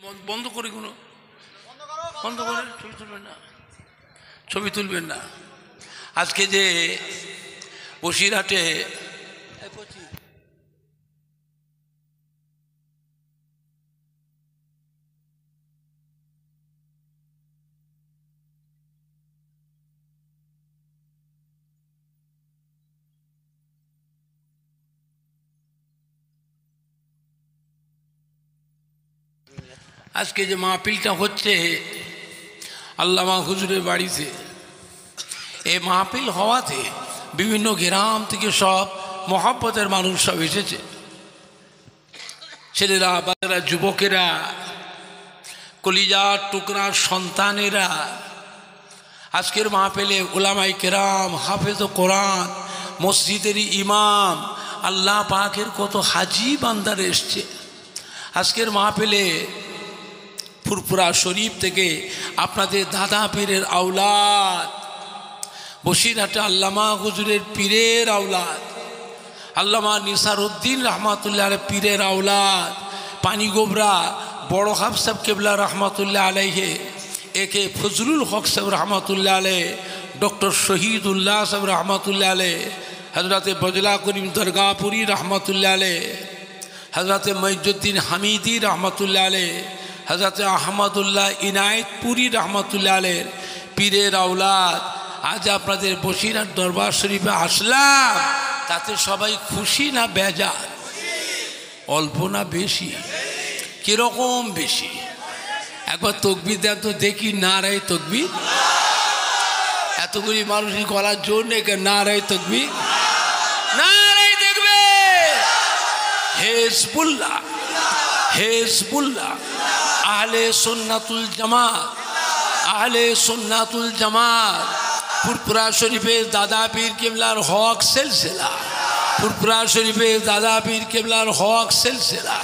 বন্ধ করে কোনো বন্ধ করে ছবি তুলবেন না আজকে যে বসিরহাটে আজকে যে মাহফিলটা হচ্ছে আল্লামা হুজুরের বাড়িতে, এই মাহফিল হওয়াতে বিভিন্ন গ্রাম থেকে সব মহব্বতের মানুষ সব এসেছে, ছেলেরা বাচ্চারা যুবকেরা কলিজার টুকরার সন্তানেরা। আজকের মাহফিলে উলামায়ে কেরাম, হাফেজ কোরআন, মসজিদের ইমাম, আল্লাহ পাকের কত হাজি বান্দার এসছে। আজকের মাহফিলে ফুরফুরা শরীফ থেকে আপনাদের দাদা পীরের আওলাদ, বসিরহাটে আল্লামা হুজুরের পীরের আওলাদ, আল্লামা নিসারউদ্দিন রহমাতুল্লাহ আলাইহি পীরের আওলাদ, পানিগোবরা বড় হাফ সাহেব কেবলা রহমাতুল্লাহ আলাইহি, একে ফজলুল হক সাহেব রহমাতুল্লাহ আলাইহি, ডক্টর শহীদুল্লাহ সাহেব রহমাতুল্লাহ আলাইহি, হযরতে বজলা করিম দরগাহপুরি রহমাতুল্লাহ আলাইহি, হযরতে মঈজউদ্দিন হামিদি রহমাতুল্লাহ আলাইহি, হযরতে আহমদুল্লাহ ইনায়েতপুরি রহমাতুল্লাহ আলাইহির পীরের আওলাদ। আজ আপনাদের বসিরহাট দরবার শরীফে আসলাম, তাতে সবাই খুশি না বেজার? অল্প না বেশি? কিরকম বেশি? একবার তকবীর দেন তো দেখি, নারায়ে তকবীর। এতগুলি মানুষের গলার জোর নেই, নারায়ে তকবীর, নারায়ে তাকবীর। হিজবুল্লাহ, হিজবুল্লাহ, আহলে সুন্নাতুল জামাত, আহলে সুন্নাতুল জামাত, ফুরফুরা শরীফের দাদা পীর কেবলার হক সিলসিলা, ফুরফুরা শরীফের দাদা পীর কেবলার হক সিলসিলা,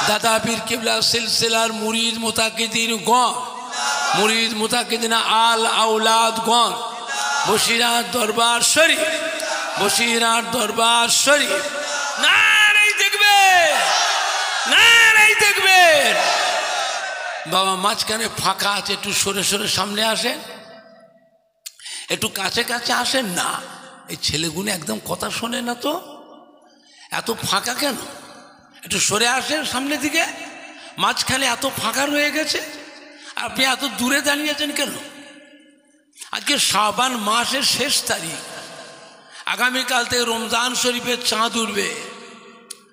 দাদা পীর কেবলা সিলসিলার মুরিদ মুতাকিদিন গণ, মুরিদ মুতাকিদিন আল আওলাদ গণ, বসিরহাট দরবার শরীফ, বসিরহাট দরবার শরীফ। নারায়ে তাকবীর, নারায়ে তাকবীর। বাবা মাঝখানে ফাঁকা আছে, একটু সরে সরে সামনে আসেন, একটু কাছে কাছে আসেন না। এই ছেলেগুলো একদম কথা শোনে না তো, এত ফাঁকা কেন? একটু সরে আসেন সামনে দিকে। মাঝখানে এত ফাঁকা রয়ে গেছে, আপনি এত দূরে দাঁড়িয়েছেন কেন? আজকে শাবান মাসের শেষ তারিখ, আগামীকাল থেকে রমজান শরীফের চাঁদ উঠবে।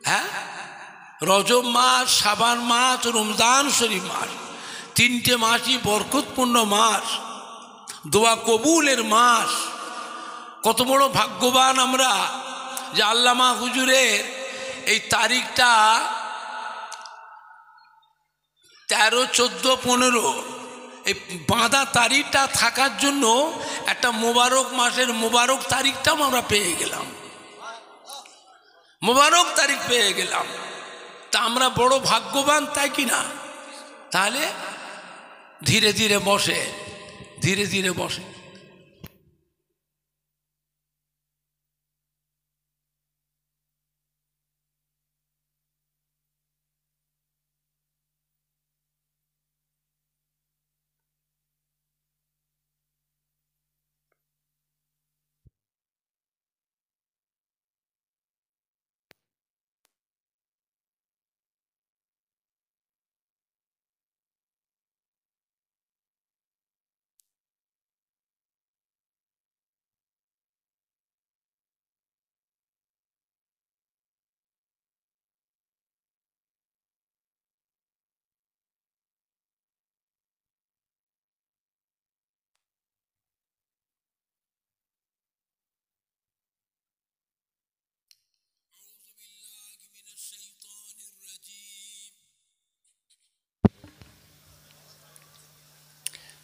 হ্যাঁ, রজব মাস, শাবান মাস, রমজান শরীফ মাস, তিনটে মাসই বরকতপূর্ণ মাস, দোয়া কবুলের মাস। কত বড় ভাগ্যবান আমরা যে আল্লামা হুজুরের এই তারিখটা 13, 14, 15 এই বাঁধা তারিখটা থাকার জন্য একটা মোবারক মাসের মোবারক তারিখটাও আমরা পেয়ে গেলাম, মোবারক তারিখ পেয়ে গেলাম। তা আমরা বড় ভাগ্যবান, তাই কি না? তাহলে ধীরে ধীরে বসে, ধীরে ধীরে বসে।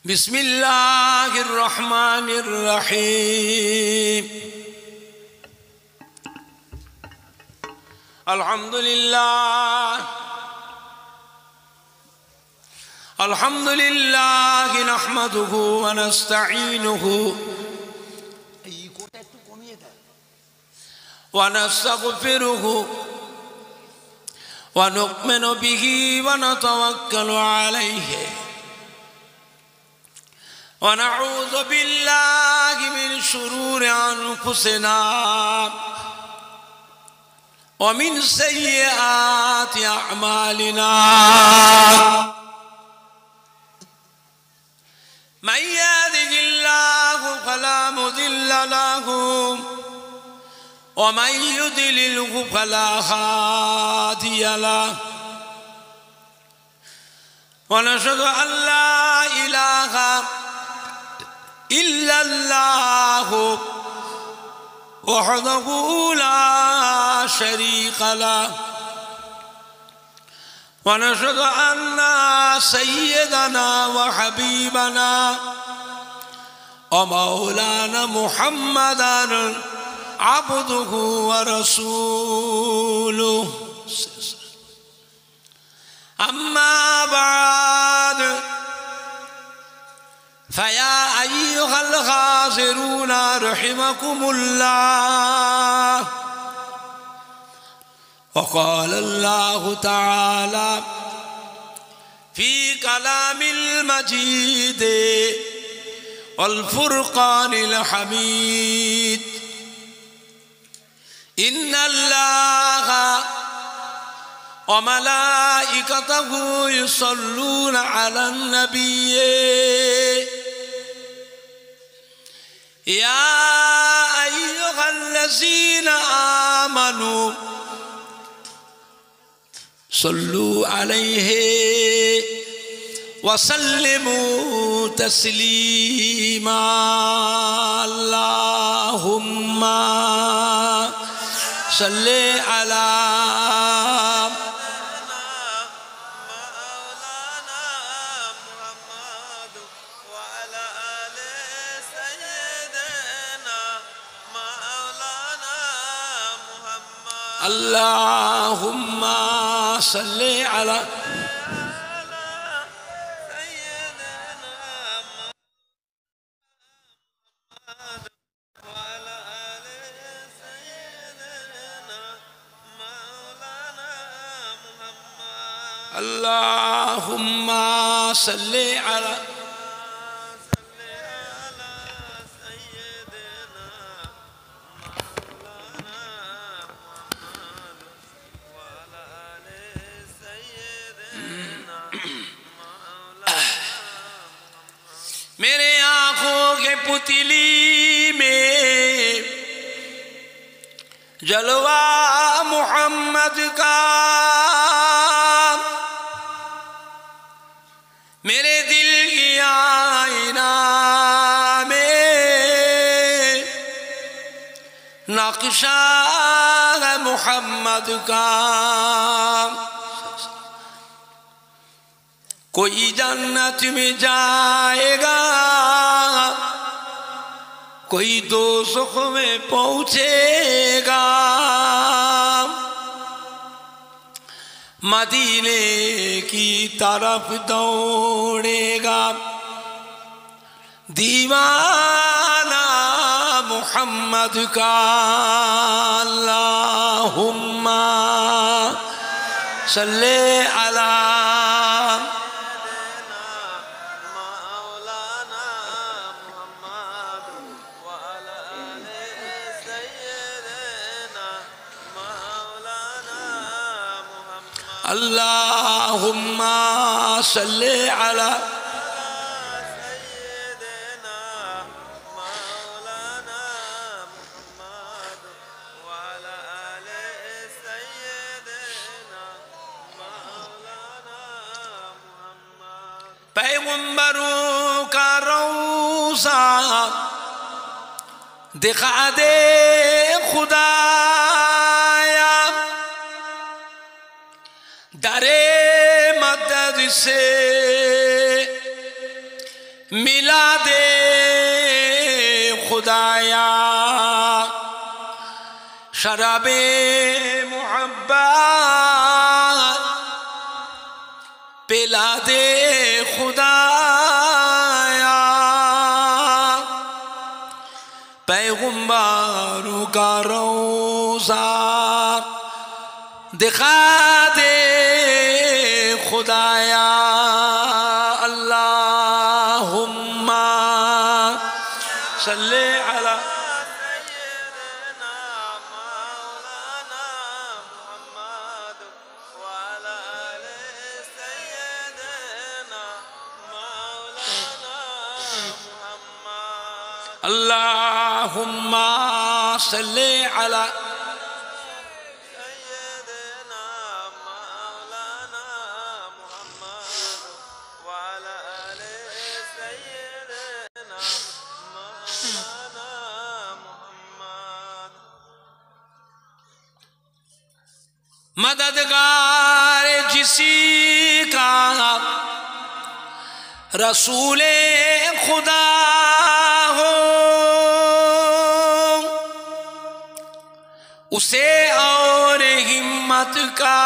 বিসমিল্লাহির রহমানির রহিম। আলহামদুলিল্লাহ, আলহামদুলিল্লাহ নাহমাদুহু ওয়া নাস্তাঈনুহু, এই কোটা একটু কমিয়ে দেন, ওয়া নাস্তাগফিরুহু ونؤمن به ونتوكل عليه ونعوذ بالله من شرور أنفسنا ومن سيئات أعمالنا من يهده الله فلا مضل له ومن يضلله فلا هادي له ونشهد أن لا إله إلا الله وحده لا شريك له ونشهد أن سيدنا وحبيبنا ومولانا محمدا عبده ورسوله أما بعد فيا أيها الحاضرون رحمكم الله وقال الله تعالى في كلام المجيد والفرقان الحميد إن الله وملائكته يصلون على النبي يا أيها الذين آمنوا صلوا عليه وسلموا تسليما اللهم صل على اللهم صل على اللهم صل على मेरे आँखों के पुतली में जलवा मोहम्मद का मेरे दिल की आईना में नक्शा है मोहम्मद का कोई जन्नत में जाएगा कोई दोज़ख में पहुँचेगा मदीने की तरफ दौड़ेगा दीवाना मोहम्मद का अल्लाहुम्मा सल्ले अला अल्लाहुम्मा सल्ले अला सय्यिदिना मौलाना मुहम्मद व अला आले सय्यिदिना मौलाना मुहम्मद पैगंबरों का रोज़ा दिखा दे खुदा दरे मदद से मिला दे खुदाया शराबे मोहब्बत पिला दे खुदाया पैगंबरों का रोज़ा दिखा दे सल्ले अला अल्लाहुम्मा सल्ले अला मददगार जिसी का रसूले खुदा हो उसे और हिम्मत का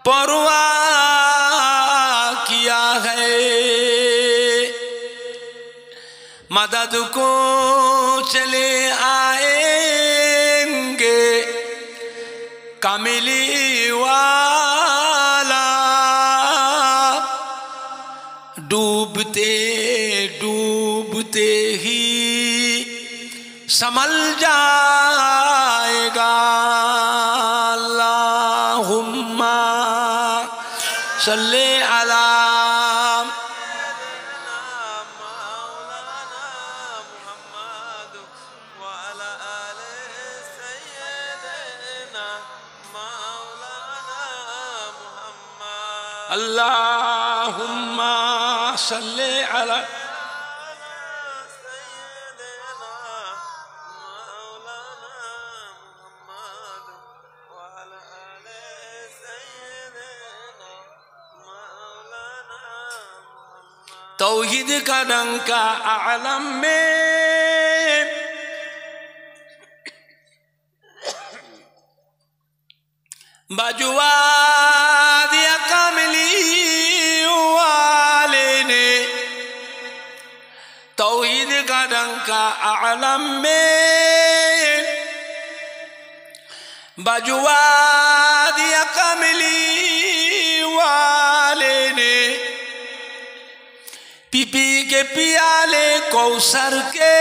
परवाह किया है। मदद को चले आएंगे कामिली वाला डूबते डूबते ही संभल जाएगा। अल्लाहुम्मा सल्ले अला अल्लाहुम्मा सल्ले अला तौहीद का डंका आलम में बजुआ दिया कामिली वाले ने। तौहीद का डंका आलम में बजुआ दिया कामिली वाले ने। पीपी के पियाले कौसर के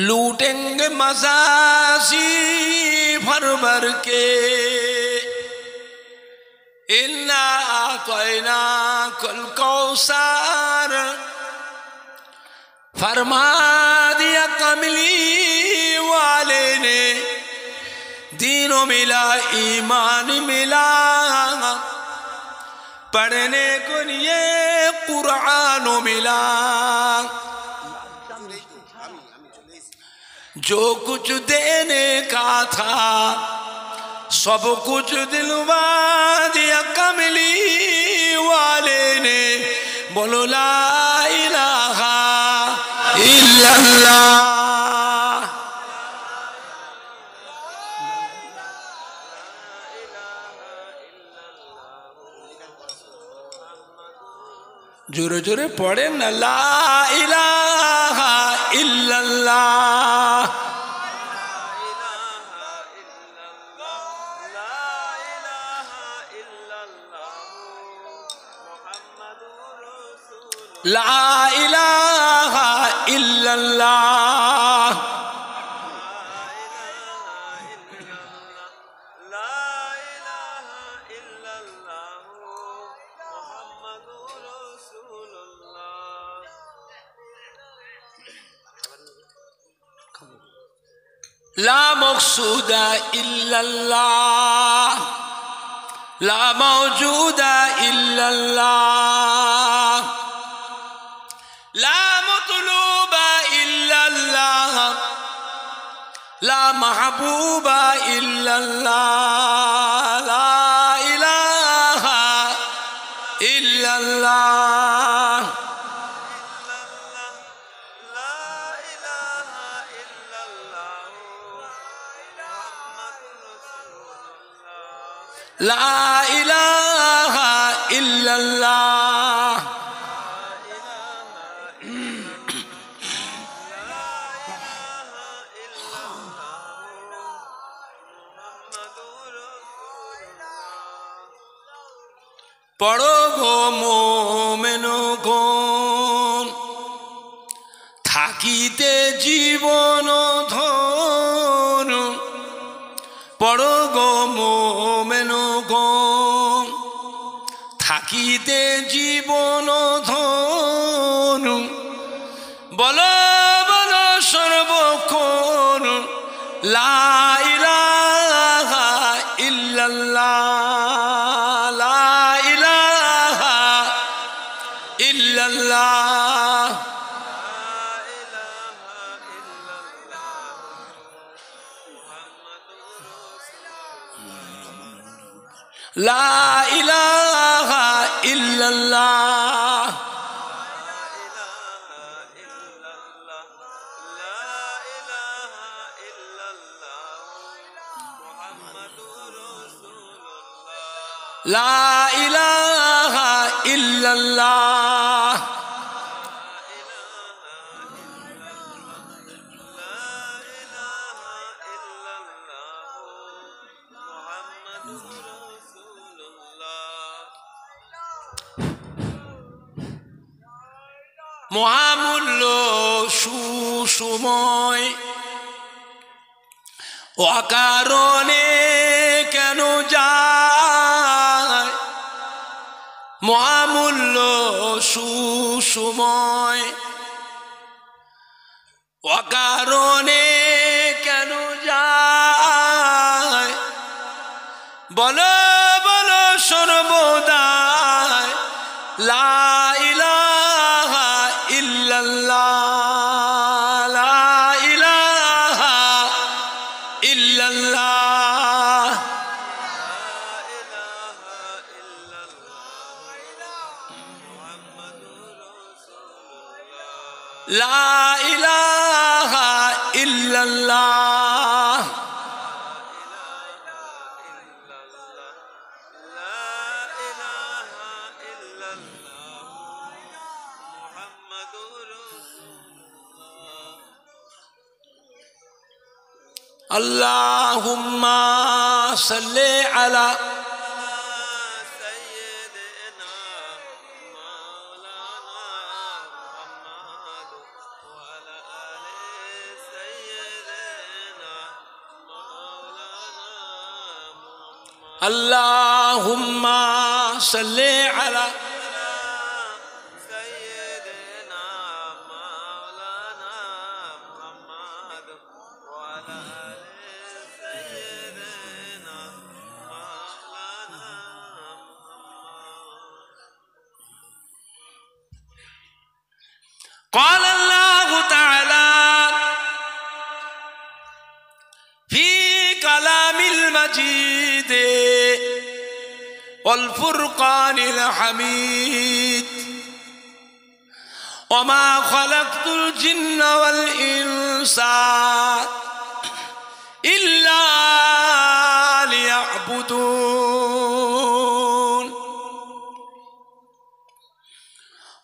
लूटेंगे मजाजी भर भर के। इन्ना आतैना कल कौसर फरमा दिया कमली वाले ने। दीनों मिला ईमान मिला पढ़ने को लिए कुरान मिला। जो कुछ देने का था सब कुछ दिलवा दिया कमली वाले ने। बोलो ला इलाहा इल्लल्लाह। जोरे जोरे पढ़े न ला इलाहा इल्लल्लाह। ला इलाहा इल्लल्लाह। ला मक़सूदा इल्लल्लाह ला मौजूदा इल्लल्लाह ला मतलूबा इल्लल्लाह ला महबूबा इल्लल्लाह ला इलाहा इल्लल्लाह। ला इलाहा इल्लल्लाह। पढ़ो गो मोमिनो को থাকিতে জীবন ধন পড় গো মোমেন গো থাকিতে জীবন ধন বলো বলো সর্বক্ষণ লা ইলাহা ইল্লাল্লাহ লা ইলাহা ইল্লাল্লাহ লা ইলাহা ইল্লাল্লাহ লা ইলাহা ইল্লাল্লাহ মহামূল্য সুসময় অকারণে কেন যায় মহামূল্য সুসময় অকারণে কেন যায় বলো বলো সর্বদাই লা ইলাহা ইল্লাল্লাহ লা ইলাহা ইল্লাল্লাহ লা ইলাহা ইল্লাল্লাহ আল্লাহুম্মা সাল্লি আলা আল্লাহুম্মা সাল্লি আলা قال الله تعالى في كلام المجيد والفرقان الحميد وما خلقت الجن والإنس إلا ليعبدون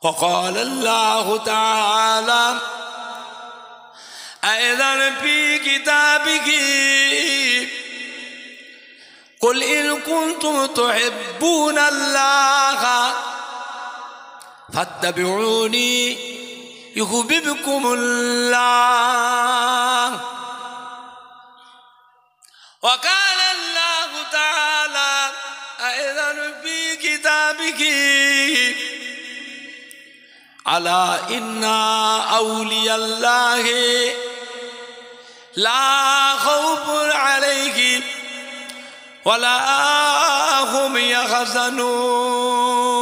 وقال الله تعالى أيضا في كتابه قل إن كنتم تحبون الله فاتبعوني يحببكم الله وقال الله تعالى أيضا في كتابه ألا إن أولياء الله لا خوف عليهم ولا هم يحزنون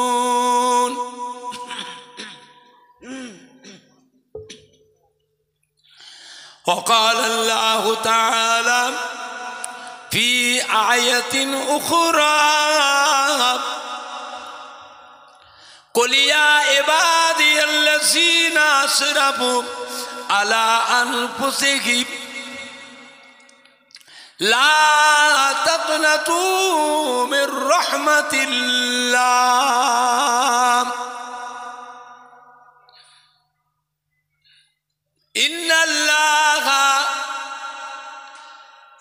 وقال الله تعالى في آية أخرى قل يا عبادي الذين أسرفوا على أنفسهم لا تقنطوا من رحمة الله إن الله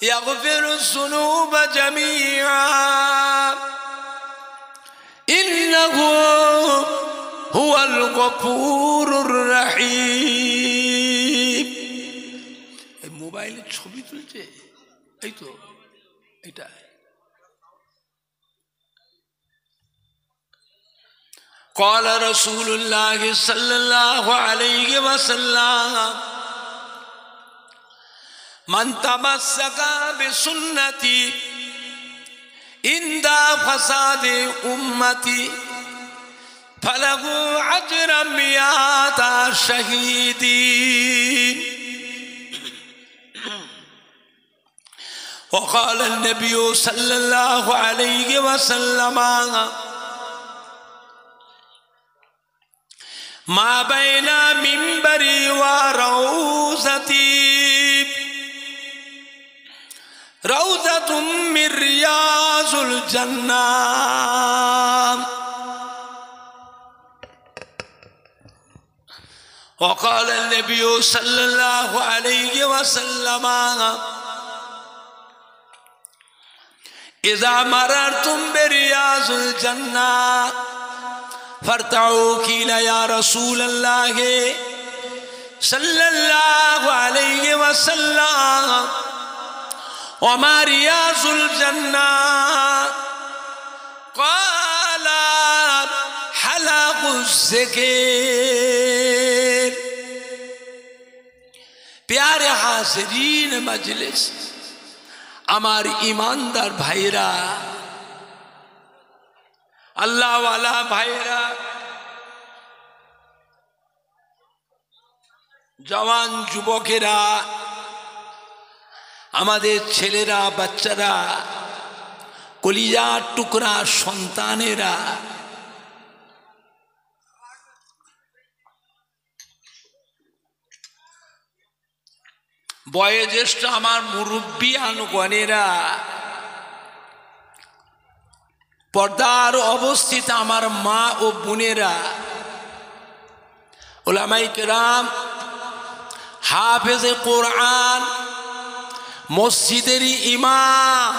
يغفر الذنوب جميعا إنه هو الغفور الرحيم চলছে, এই তো এটা। قال رسول الله صلى الله عليه وسلم من تمسك بسنتي عند فساد امتي فله اجر 100 شهيد. وقال النبي صلى الله عليه وسلم ما بين منبري وروضتي روضة من رياض الجنة. وقال النبي صلى الله عليه وسلم إذا مررتم برياض الجنة فارتعوا قيل يا رسول الله صلى الله عليه وسلم وما رياض الجنة قال حلق الذكر. प्यारे हाज़रीन मजलिस, আমার ईमानदार भाईरा, अल्लाह वाला भाईरा, जवान যুবকেরা, আমাদের ছেলেরা, বাচ্চারা, কলিজার টুকরা সন্তানেরা, বয়োজ্যেষ্ঠ আমার মুরব্বিয়ানগণেরা, পর্দার অবস্থিত আমার মা ও বোনেরা, উলামায়ে কেরাম, হাফেজে কোরআন, মসজিদের ইমাম।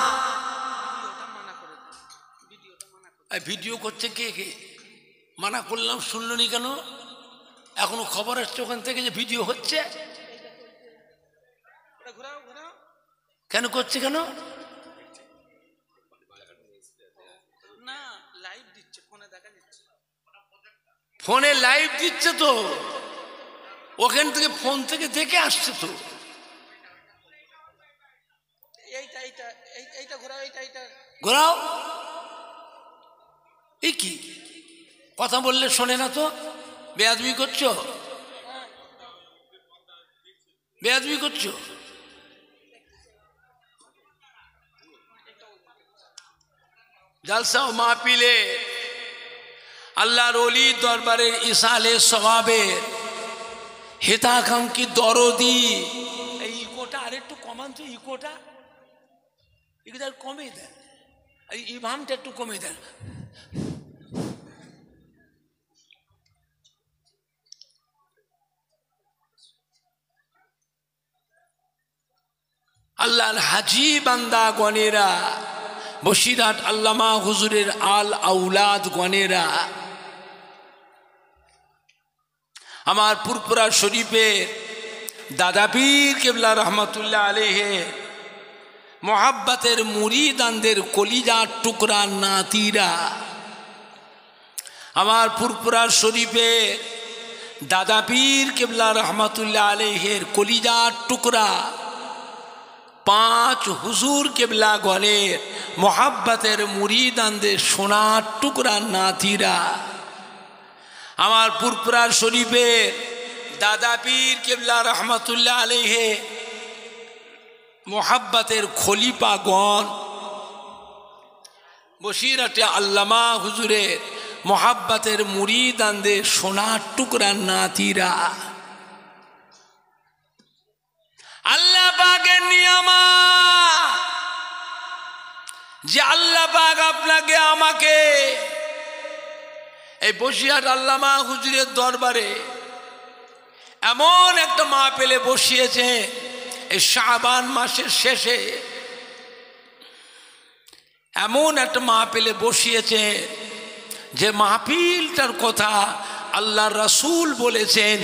ভিডিও করছে কে কে? মানা করলাম, শুনলনি কেন? এখনো খবর আসছে ওখান থেকে যে ভিডিও হচ্ছে। কেন করছে? কেন না? লাইভ দিচ্ছে, ফোনে দেখা যাচ্ছে, ফোনে লাইভ দিচ্ছে তো, ওখান থেকে ফোন থেকে দেখে আসছে তো। এইটা ঘোরাও, এইটা ঘোরাও। এই কি কথা বললে শোনে না তো? বেয়াদবি করছো, বেয়াদবি করছো। জলসা ও মাহফিলে আল্লাহর ওলি দরবারের ইসালে সওয়াবের হিতাকাঙ্ক্ষী দরদি। এই ইকোটা আরেকটু কমান তো, ইকোটা কমে দেন, এই ইমামটা একটু কমে দেন। আল্লাহর হাজি বান্দা গণেরা, বসিরহাট আল্লামা হুজুরের আল আউলাদ গণেরা, আমার পুরপুরা শরীফের দাদা পীর কেবলা রহমতুল্লাহ আলাইহি মোহাব্বতের মুরিদানদের কলিজার টুকরা নাতিরা, আমার পুরপুরা শরীফের দাদা পীর কেবলা রহমতুল্লাহ আলাইহির কলিজার টুকরা পাঁচ হুজুর কেবলা গণের মোহাব্বতের মুরিদানদের সোনার টুকরা নাতিরা, আমার পুরপুরা শরীফের দাদা পীর কেবলা রহমতুল্লাহ আলাইহি মোহাব্বতের খলিফাগণ, বসিরহাটে আল্লামা হুজুরের মোহাব্বতের মুরিদানদের সোনার টুকরা নাতিরা, আল্লাহ পাকের নিয়ামত যে আল্লাহ পাক আপনাকে আমাকে এই বসিরহাট আল্লামা হুজুরের দরবারে এমন একটা মাহফিলে বসিয়েছে, এই শাবান মাসের শেষে এমন একটা মাহফিলে বসিয়েছে যে মাহফিলটার কথা আল্লাহর রাসূল বলেছেন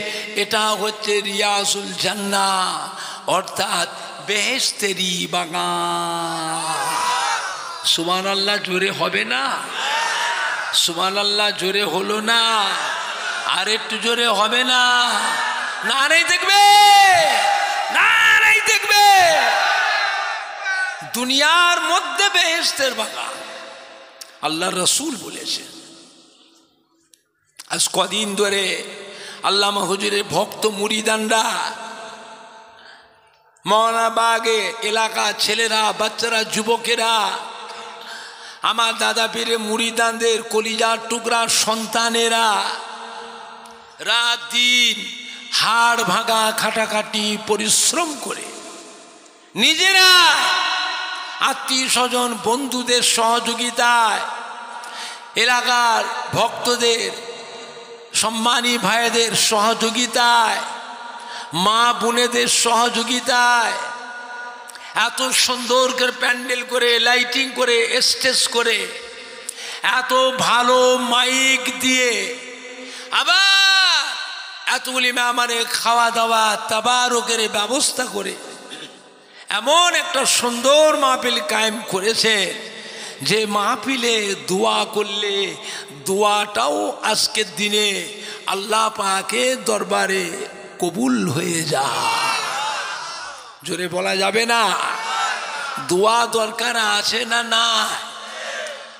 এটা হচ্ছে রিয়াজুল জান্নাহ, অর্থাৎ বেহেশতেরি বাগান। সুবহানাল্লাহ জোরে হবে না? সুবহানাল্লাহ জোরে হলো না? আর একটু জোরে হবে না? নারাই দেখবে, নারাই দেখবে। দুনিয়ার মধ্যে বেহেশতের বাগান আল্লাহ রসুল বলেছেন। আজ কদিন ধরে আল্লামা হুজুরের ভক্ত মুরিদানরা মৌলানাবাগে এলাকা ছেলেরা, বাচ্চারা, যুবকেরা, আমার দাদা পীরের মুরিদানদের কলিজার টুকরা সন্তানেরা রাত দিন হাড় ভাঙা খাটাখাটি পরিশ্রম করে নিজেরা আত্মীয় স্বজন বন্ধুদের সহযোগিতায়, এলাকার ভক্তদের সম্মানী ভাইদের সহযোগিতায়, মা বোনেদের সহযোগিতায় এত সুন্দর করে প্যান্ডেল করে, লাইটিং করে, স্টেজ করে, এত ভালো মাইক দিয়ে, আবার এতগুলি মেহমানের খাওয়া দাওয়া তাবারকের ব্যবস্থা করে এমন একটা সুন্দর মাহফিল কায়েম করেছে যে মাহফিলে দোয়া করলে দোয়াটাও আজকের দিনে আল্লাহ পাকের দরবারে কবুল হয়ে যায়। জোরে বলা যাবে না? দোয়া দরকার আছে না? না,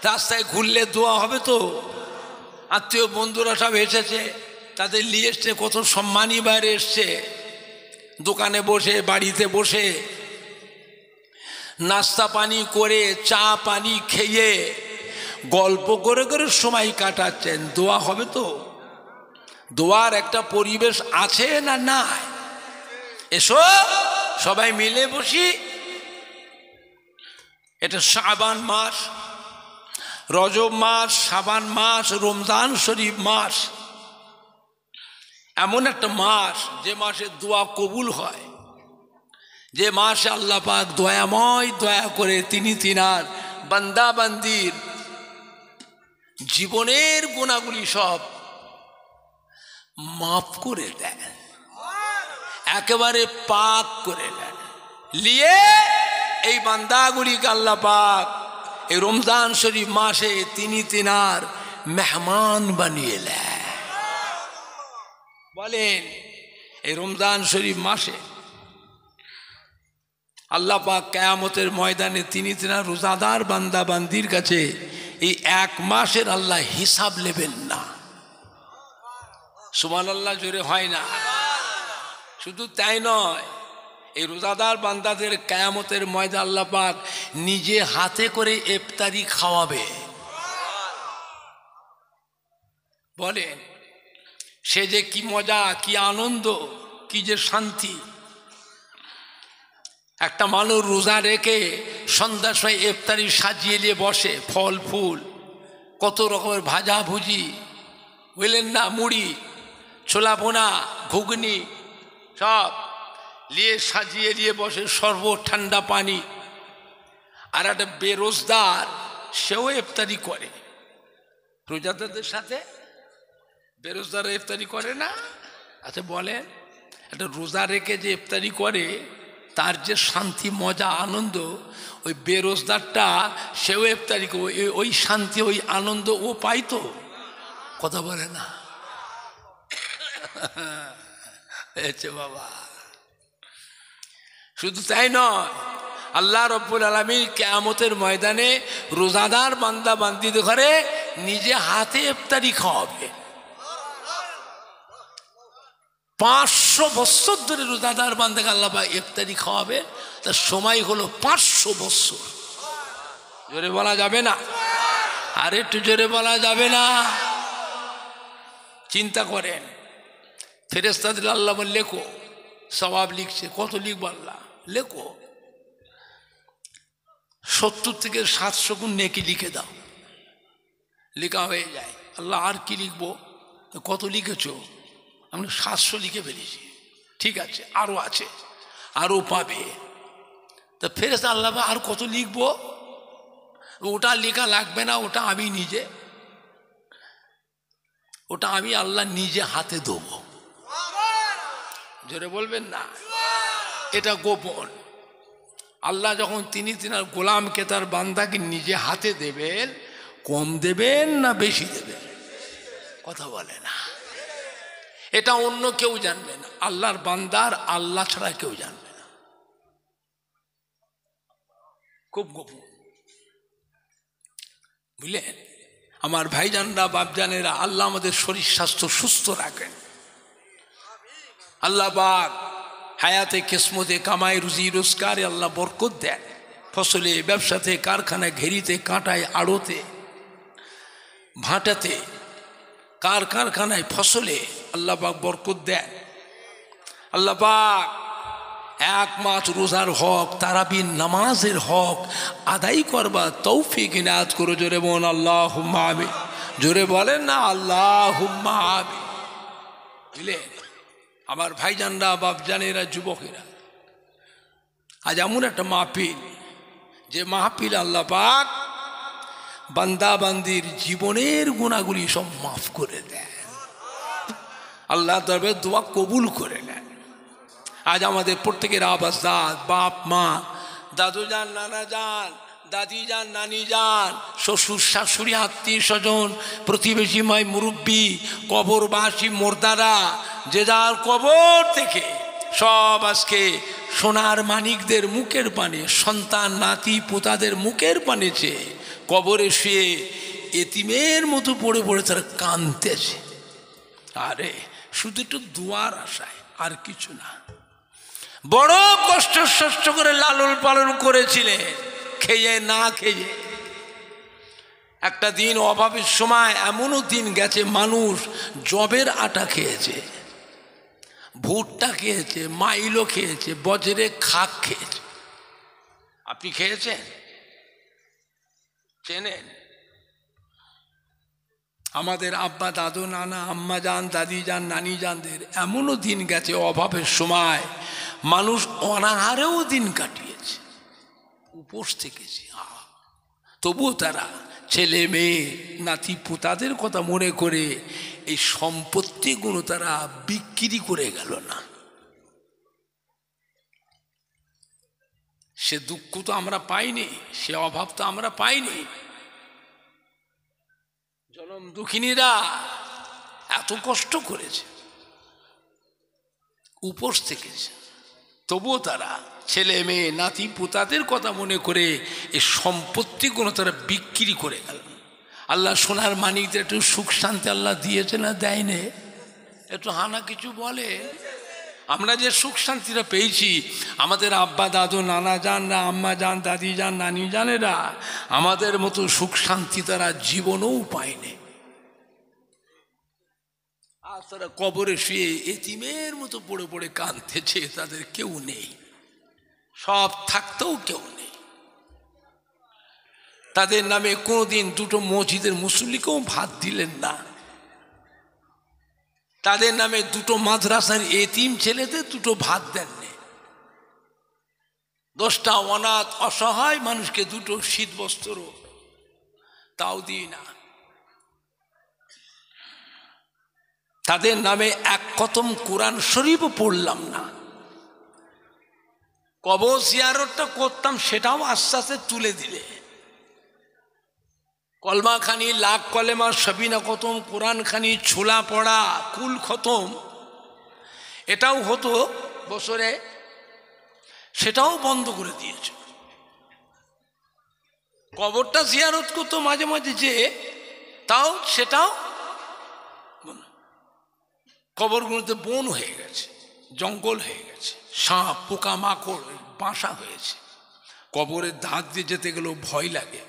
রাস্তায় ঘুরলে দোয়া হবে তো। আত্মীয় বন্ধুরা সব এসেছে, তাদের নিয়ে এসছে, কত সম্মানী বাইরে এসছে, দোকানে বসে, বাড়িতে বসে নাস্তা পানি করে, চা পানি খেয়ে গল্প করে করে সময় কাটাচ্ছেন। দোয়া হবে তো? দোয়ার একটা পরিবেশ আছে না? না, এসো সবাই মিলে বসি। এটা শাবান মাস, রজব মাস, শাবান মাস, রমজান শরীফ মাস, এমন একটা মাস যে মাসে দোয়া কবুল হয়, যে মাসে আল্লাহ পাক দয়াময়, দয়া করে তিনি তিনার বান্দা বান্দির জীবনের গুণাগুলি সব মাফ করে দেন, একেবারে পাক করে দেন। নিয়ে এই বান্দাগুলিকে আল্লাহ পাক এই রমজান শরীফ মাসে তিনি তিনার মেহমান বানিয়ে নেন। বলেন, এই রমজান শরীফ মাসে আল্লাহ পাক কিয়ামতের ময়দানে তিনি তিনার রোজাদার বান্দা বান্দির কাছে এই এক মাসের আল্লাহ হিসাব নেবেন না। সুবহানাল্লাহ জোরে হয় না? শুধু তাই নয়, এই রোজাদার বান্দাদের কিয়ামতের ময়দানে আল্লাহ পাক নিজে হাতে করে ইফতারি খাওয়াবে। বলেন, সে যে কি মজা, কি আনন্দ, কি যে শান্তি। একটা মানুষ রোজা রেখে সন্ধ্যার সময় ইফতারি সাজিয়ে নিয়ে বসে, ফল ফুল, কত রকমের ভাজা ভুজি, বুঝলেন না, মুড়ি, ছোলা বোনা, ঘুগনি সব নিয়ে সাজিয়ে নিয়ে বসে, শরবত, ঠান্ডা পানি। আর একটা বেরোজদার, সেও ইফতারি করে রোজাদারদের সাথে। বেরোজদার ইফতারি করে না? আচ্ছা বলেন, একটা রোজা রেখে যে ইফতারি করে তার যে শান্তি, মজা, আনন্দ, ওই বেরোজদারটা সেও ইফতারি করে, ওই শান্তি, ওই আনন্দ ও পাইতো? কথা বলে না? বাবা, শুধু তাই নয়, আল্লাহ রব্বুল আলামিন কিয়ামতের ময়দানে রোজাদার বান্দা বান্দিদের ঘরে নিজে হাতে ইফতারি খাওয়াবে। 500 বছর ধরে রোজাদার বান্দাকে আল্লাহ পাক ইফতারি খাওয়াবে, তার সময় হলো 500 বছর। জোরে বলা যাবে না? আর একটু জোরে বলা যাবে না? চিন্তা করেন, ফেরেশতাদের আল্লাহ বলে লেখো, সওয়াব লিখছে। কত লিখবো? আল্লাহ লেখো, 70 থেকে 700 গুণ নেকি লিখে দাও। লেখা হয়ে যায়। আল্লাহ আর কি লিখবো? কত লিখেছো? আমি 700 লিখে ফেলেছি। ঠিক আছে, আরো আছে, আরো পাবে। তা ফেরেশতা আল্লাহ আর কত লিখবো? ওটা লেখা লাগবে না, ওটা আমি নিজে, ওটা আমি আল্লাহ নিজে হাতে দেবো। জোরে বলবেন না? এটা গোপন, আল্লাহ যখন তিনি তিনার গোলামকে তার বান্দাকে নিজে হাতে দেবেন, কম দেবেন না বেশি দেবেন? কথা বলে না। এটা অন্য কেউ জানবে না, আল্লাহর বান্দার আল্লাহ ছাড়া কেউ জানবে না। খুব গোপন, বুঝলেন? আমার ভাইজানরা, বাপজানেরা, আল্লাহ আমাদের শরীর স্বাস্থ্য সুস্থ রাখেন। আল্লাহ পাক হায়াতে কিসমতে কামাই রুজি রোজগারে আল্লাহ বরকত দেন। ফসলে, ব্যবসাতে, কারখানায়, ঘেরিতে, কাঁটায়, আড়তে, ভাটাতে, কারখানায়, ফসলে আল্লাহ পাক বরকত দেন। আল্লাহ পাক এক মাস রোজার হক, তারাবির নামাজের হক আদায় করবার তৌফিক ইনায়াত করে। জোরে বলেন আল্লাহুম্মা আমিন। জোরে বলেন না আল্লাহুম্মা আমিন। বুঝলেন আমার ভাইজানরা, বাপজানেরা, যুবকেরা, আজ এমন একটা মাহফিল, যে মাহফিল আল্লাহ পাক বান্দা বান্দির জীবনের গুণাগুলি সব মাফ করে দেন, আল্লাহ দরবারে দোয়া কবুল করে নেন। আজ আমাদের প্রত্যেকের আবাস দাদ, বাপ মা, দাদু যান, নানা যান, দাদি যান, নানি যান, শ্বশুর শাশুড়ি, আত্মীয় স্বজন, প্রতিবেশী, মাই মুরব্বী, কবরবাসী, মোর্দারা, যে যার কবর থেকে সব আজকে সোনার মানিকদের মুখের পানে, সন্তান নাতি পোতাদের মুখের পানে চেয়ে কবরে শুয়ে এতিমের মতো পড়ে পড়ে তারা কাঁদতেছে। আরে শুধু একটু দুয়ার আশায়, আর কিছু না। বড় কষ্ট করে লালন পালন করেছিলেন, খেয়ে না খেয়ে। একটা দিন অভাবের সময় এমনও দিন গেছে, মানুষ জবের আটা খেয়েছে, ভুট্টা খেয়েছে, মাইলো খেয়েছে, বজরে খাক খেয়েছে। আপনি খেয়েছেন? চেনেন? আমাদের আব্বা, দাদু, নানা, আম্মা যান, দাদি যান, নানি যানদের এমনও দিন গেছে অভাবের সময় মানুষ অনাহারেও দিন কাটিয়েছে, উপোস থেকেছে। তবুও তারা ছেলে মেয়ে নাতি পোতাদের কথা মনে করে এই সম্পত্তিগুলো তারা বিক্রি করে গেল না। সে দুঃখ তো আমরা পাইনি, সে অভাব তো আমরা পাইনি। জনম দুঃখিনীরা এত কষ্ট করেছে, উপোস থেকেছে, তবুও তারা ছেলে মেয়ে নাতি পোতাদের কথা মনে করে এই সম্পত্তিগুলো তারা বিক্রি করে গেল। আল্লাহ সোনার মানিকদের একটু সুখ শান্তি আল্লাহ দিয়েছে না দেয়নি? একটু হানা কিছু বলে। আমরা যে সুখ শান্তিটা পেয়েছি, আমাদের আব্বা দাদু নানা যানরা, আম্মা যান, দাদি যান, নানি জানেরা আমাদের মতো সুখ শান্তি তারা জীবনেও পায়নি। আর তারা কবরে শুয়ে এতিমের মতো পড়ে পড়ে কাঁদতেছে, তাদের কেউ নেই, সব থাকতেও কেউ নেই। তাদের নামে কোনোদিন দুটো মসজিদের মুসল্লিকেও ভাত দিলেন না, তাদের নামে দুটো মাদ্রাসার এতিম ছেলেদের দুটো ভাত দেননি, 10টা অনাথ অসহায় মানুষকে দুটো শীত বস্ত্র তাও দিই না। তাদের নামে এক খতম কোরআন শরীফও পড়লাম না। কবর জিয়ারতটা করতাম, সেটাও আস্তে আস্তে তুলে দিলে। কলমা খানি, লাখ কলেমা, সবিনা খতম, কোরআন খানি, ছোলা পড়া, কুল খতম, এটাও হতো বছরে, সেটাও বন্ধ করে দিয়েছে। কবরটা জিয়ারত করতো মাঝে মাঝে, যে তাও সেটাও, কবরগুলোতে বন হয়ে গেছে, জঙ্গল হয়ে গেছে, সাপ পোকা মাকড় বাসা হয়েছে, কবরের দাঁত দিয়ে যেতে গেলেও ভয় লাগে,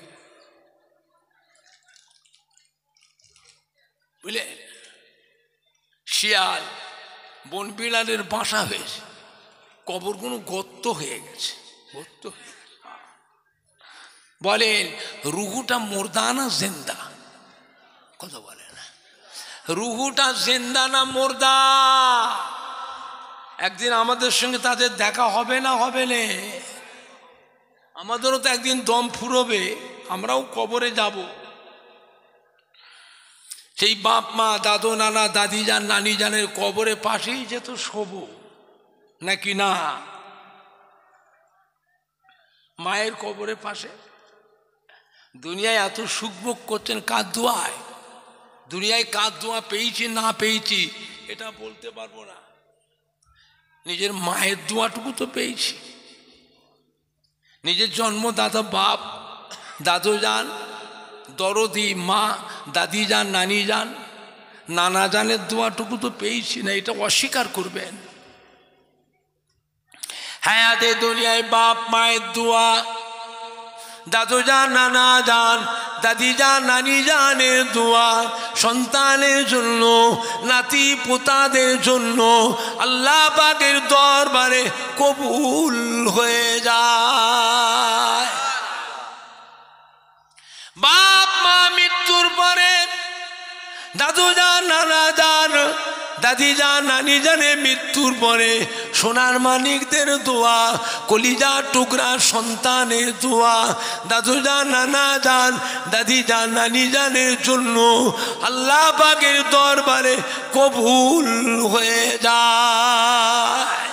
বুঝলে? শিয়াল বন বিড়ালের বাসা হয়েছে, কবরগুলো গর্ত হয়ে গেছে, গর্ত হয়ে গেছে। বলেন রুহুটা মুর্দা না জিন্দা? কথা বলে না, রুহুটা জিন্দা না মুর্দা? একদিন আমাদের সঙ্গে তাদের দেখা হবে না হবে না? আমাদেরও তো একদিন দম ফুরবে, আমরাও কবরে যাব। সেই বাপ মা, দাদু নানা, দাদি যান, নানি জানের কবরে পাশেই যেত শোবো, নাকি না? মায়ের কবরের পাশে। দুনিয়ায় এত সুখ ভোগ করছেন কার দোয়ায়? দুনিয়ায় কার দোয়া পেয়েছি না পেয়েছি এটা বলতে পারবো না, নিজের মায়ের দোয়াটুকু তো পেয়েছি। নিজের জন্মদাতা বাপ, দাদু যান, দরদি মা, দাদি যান, নানি যান, নানা জানের দোয়াটুকু তো পেয়েছি না, এটা অস্বীকার করবেন? হায়াতে দুনিয়ায় বাপ মায়ের দোয়া, দাদু যান, নানা যান, দাদি যান, নানি জানের দোয়া সন্তানের জন্য, নাতি পোতাদের জন্য আল্লাহ পাকের দরবারে কবুল হয়ে যায়। বাপ মা মৃত্যুর পরে দাদু যান, নানা যান, দাদি যান, নানি জানে মৃত্যুর পরে সোনার মানিকদের দোয়া, কলিজা টুকরা সন্তানের দোয়া দাদু যান, নানা যান, দাদি যান, নানি জানের জন্য আল্লাহ পাকের দরবারে কবুল হয়ে যায়।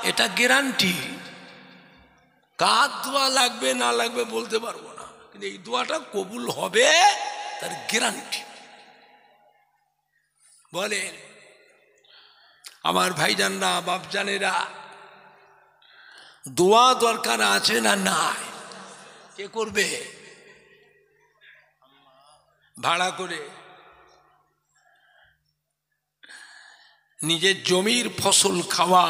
এটা গ্যারান্টি। কার দোয়া লাগবে না লাগবে বলতে পারবো না, কিন্তু এই দোয়াটা কবুল হবে তার গ্যারান্টি। বলেন আমার ভাইজানরা, বাপজানেরা, দোয়া দরকার আছে না নাই? কে করবে? ভাড়া করে নিজের জমির ফসল খাওয়া,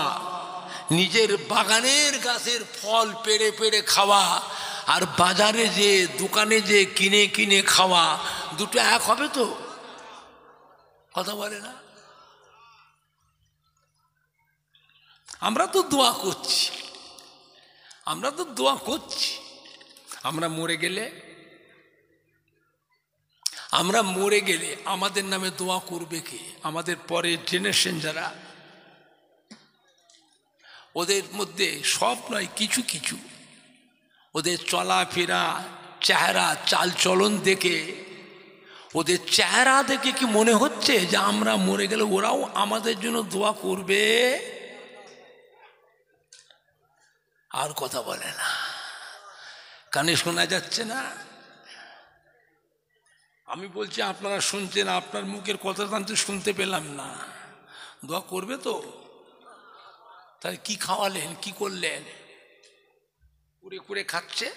নিজের বাগানের গাছের ফল পেড়ে পেড়ে খাওয়া, আর বাজারে যে দোকানে যে কিনে কিনে খাওয়া, দুটো এক হবে তো? কথা বলে না? আমরা তো দোয়া করছি, আমরা তো দোয়া করছি। আমরা মরে গেলে আমাদের নামে দোয়া করবে কে? আমাদের পরের জেনারেশন যারা, ওদের মধ্যে সব নয়, কিছু কিছু ওদের চলাফেরা, চেহারা, চাল চলন দেখে, ওদের চেহারা দেখে কি মনে হচ্ছে যে আমরা মরে গেলে ওরাও আমাদের জন্য দোয়া করবে? আর কথা বলে না, কানে শোনা যাচ্ছে না। আমি বলছি আপনারা শুনছেন, আপনার মুখের কথা তো শুনতে পেলাম না। দোয়া করবে তো? তাহলে কি খাওয়ালেন, কি করলেন? কুড়ে কুড়ে খাচ্ছে।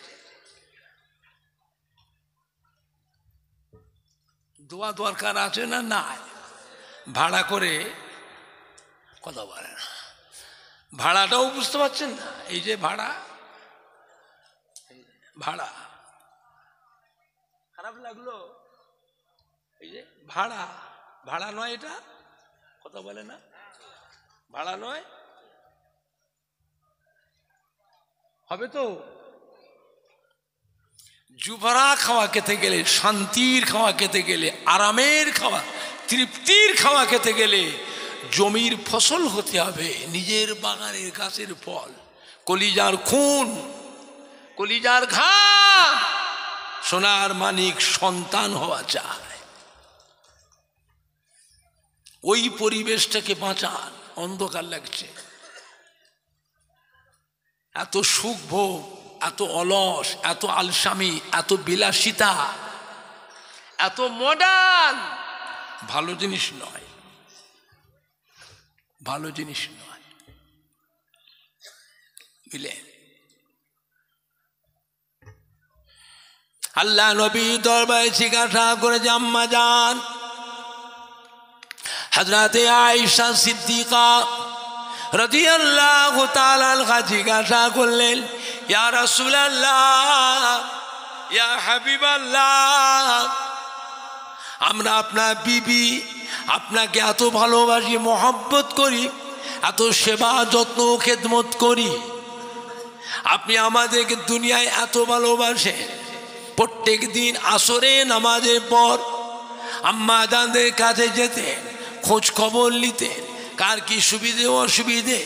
দোয়া দরকার আছে না নাই? ভাড়া করে কথা বলে না, ভাড়াটাও বুঝতে পারছেন না। এই যে ভাড়া, ভাড়া খারাপ লাগলো, এই যে ভাড়া, ভাড়া নয় এটা, কথা বলে না, ভাড়া নয়, হবে তো? জুভরা খাওয়া খেতে গেলে, শান্তির খাওয়া খেতে গেলে, আরামের খাওয়া, তৃপ্তির খাওয়া খেতে গেলে জমির ফসল হতে হবে, নিজের বাগানের গাছের ফল, কলিজার খুন, কলিজার ঘাম, সোনার মানিক সন্তান হওয়া চায়। ওই পরিবেশটাকে বাঁচান। অন্ধকার লাগছে, এত সুখ ভোগ, এত অলস, এত আলসামি, এত বিলাসিতা, এত মডার্ন, ভালো জিনিস নয়, ভালো জিনিস নয়। বুঝলেন? আল্লাহ নবী দরবারে জিজ্ঞাসা করেছে, আম্মা জান হযরতে আয়েশা সিদ্দিকা রাদিয়াল্লাহু তাআলা আনহা জিজ্ঞাসা করলেন, ইয়া রাসূলুল্লাহ, ইয়া হাবিবাল্লাহ, আমরা আপনার বিবি, আপনাকে এত ভালোবাসি, মহব্বত করি, এত সেবা যত্ন খেদমত করি, আপনি আমাদেরকে দুনিয়ায় এত ভালোবাসেন। প্রত্যেক দিন আসরে নামাজের পর আম্মা জানদের কাছে যেতেন, খোঁজ খবর নিতেন, কার কি সুবিধে অসুবিধে,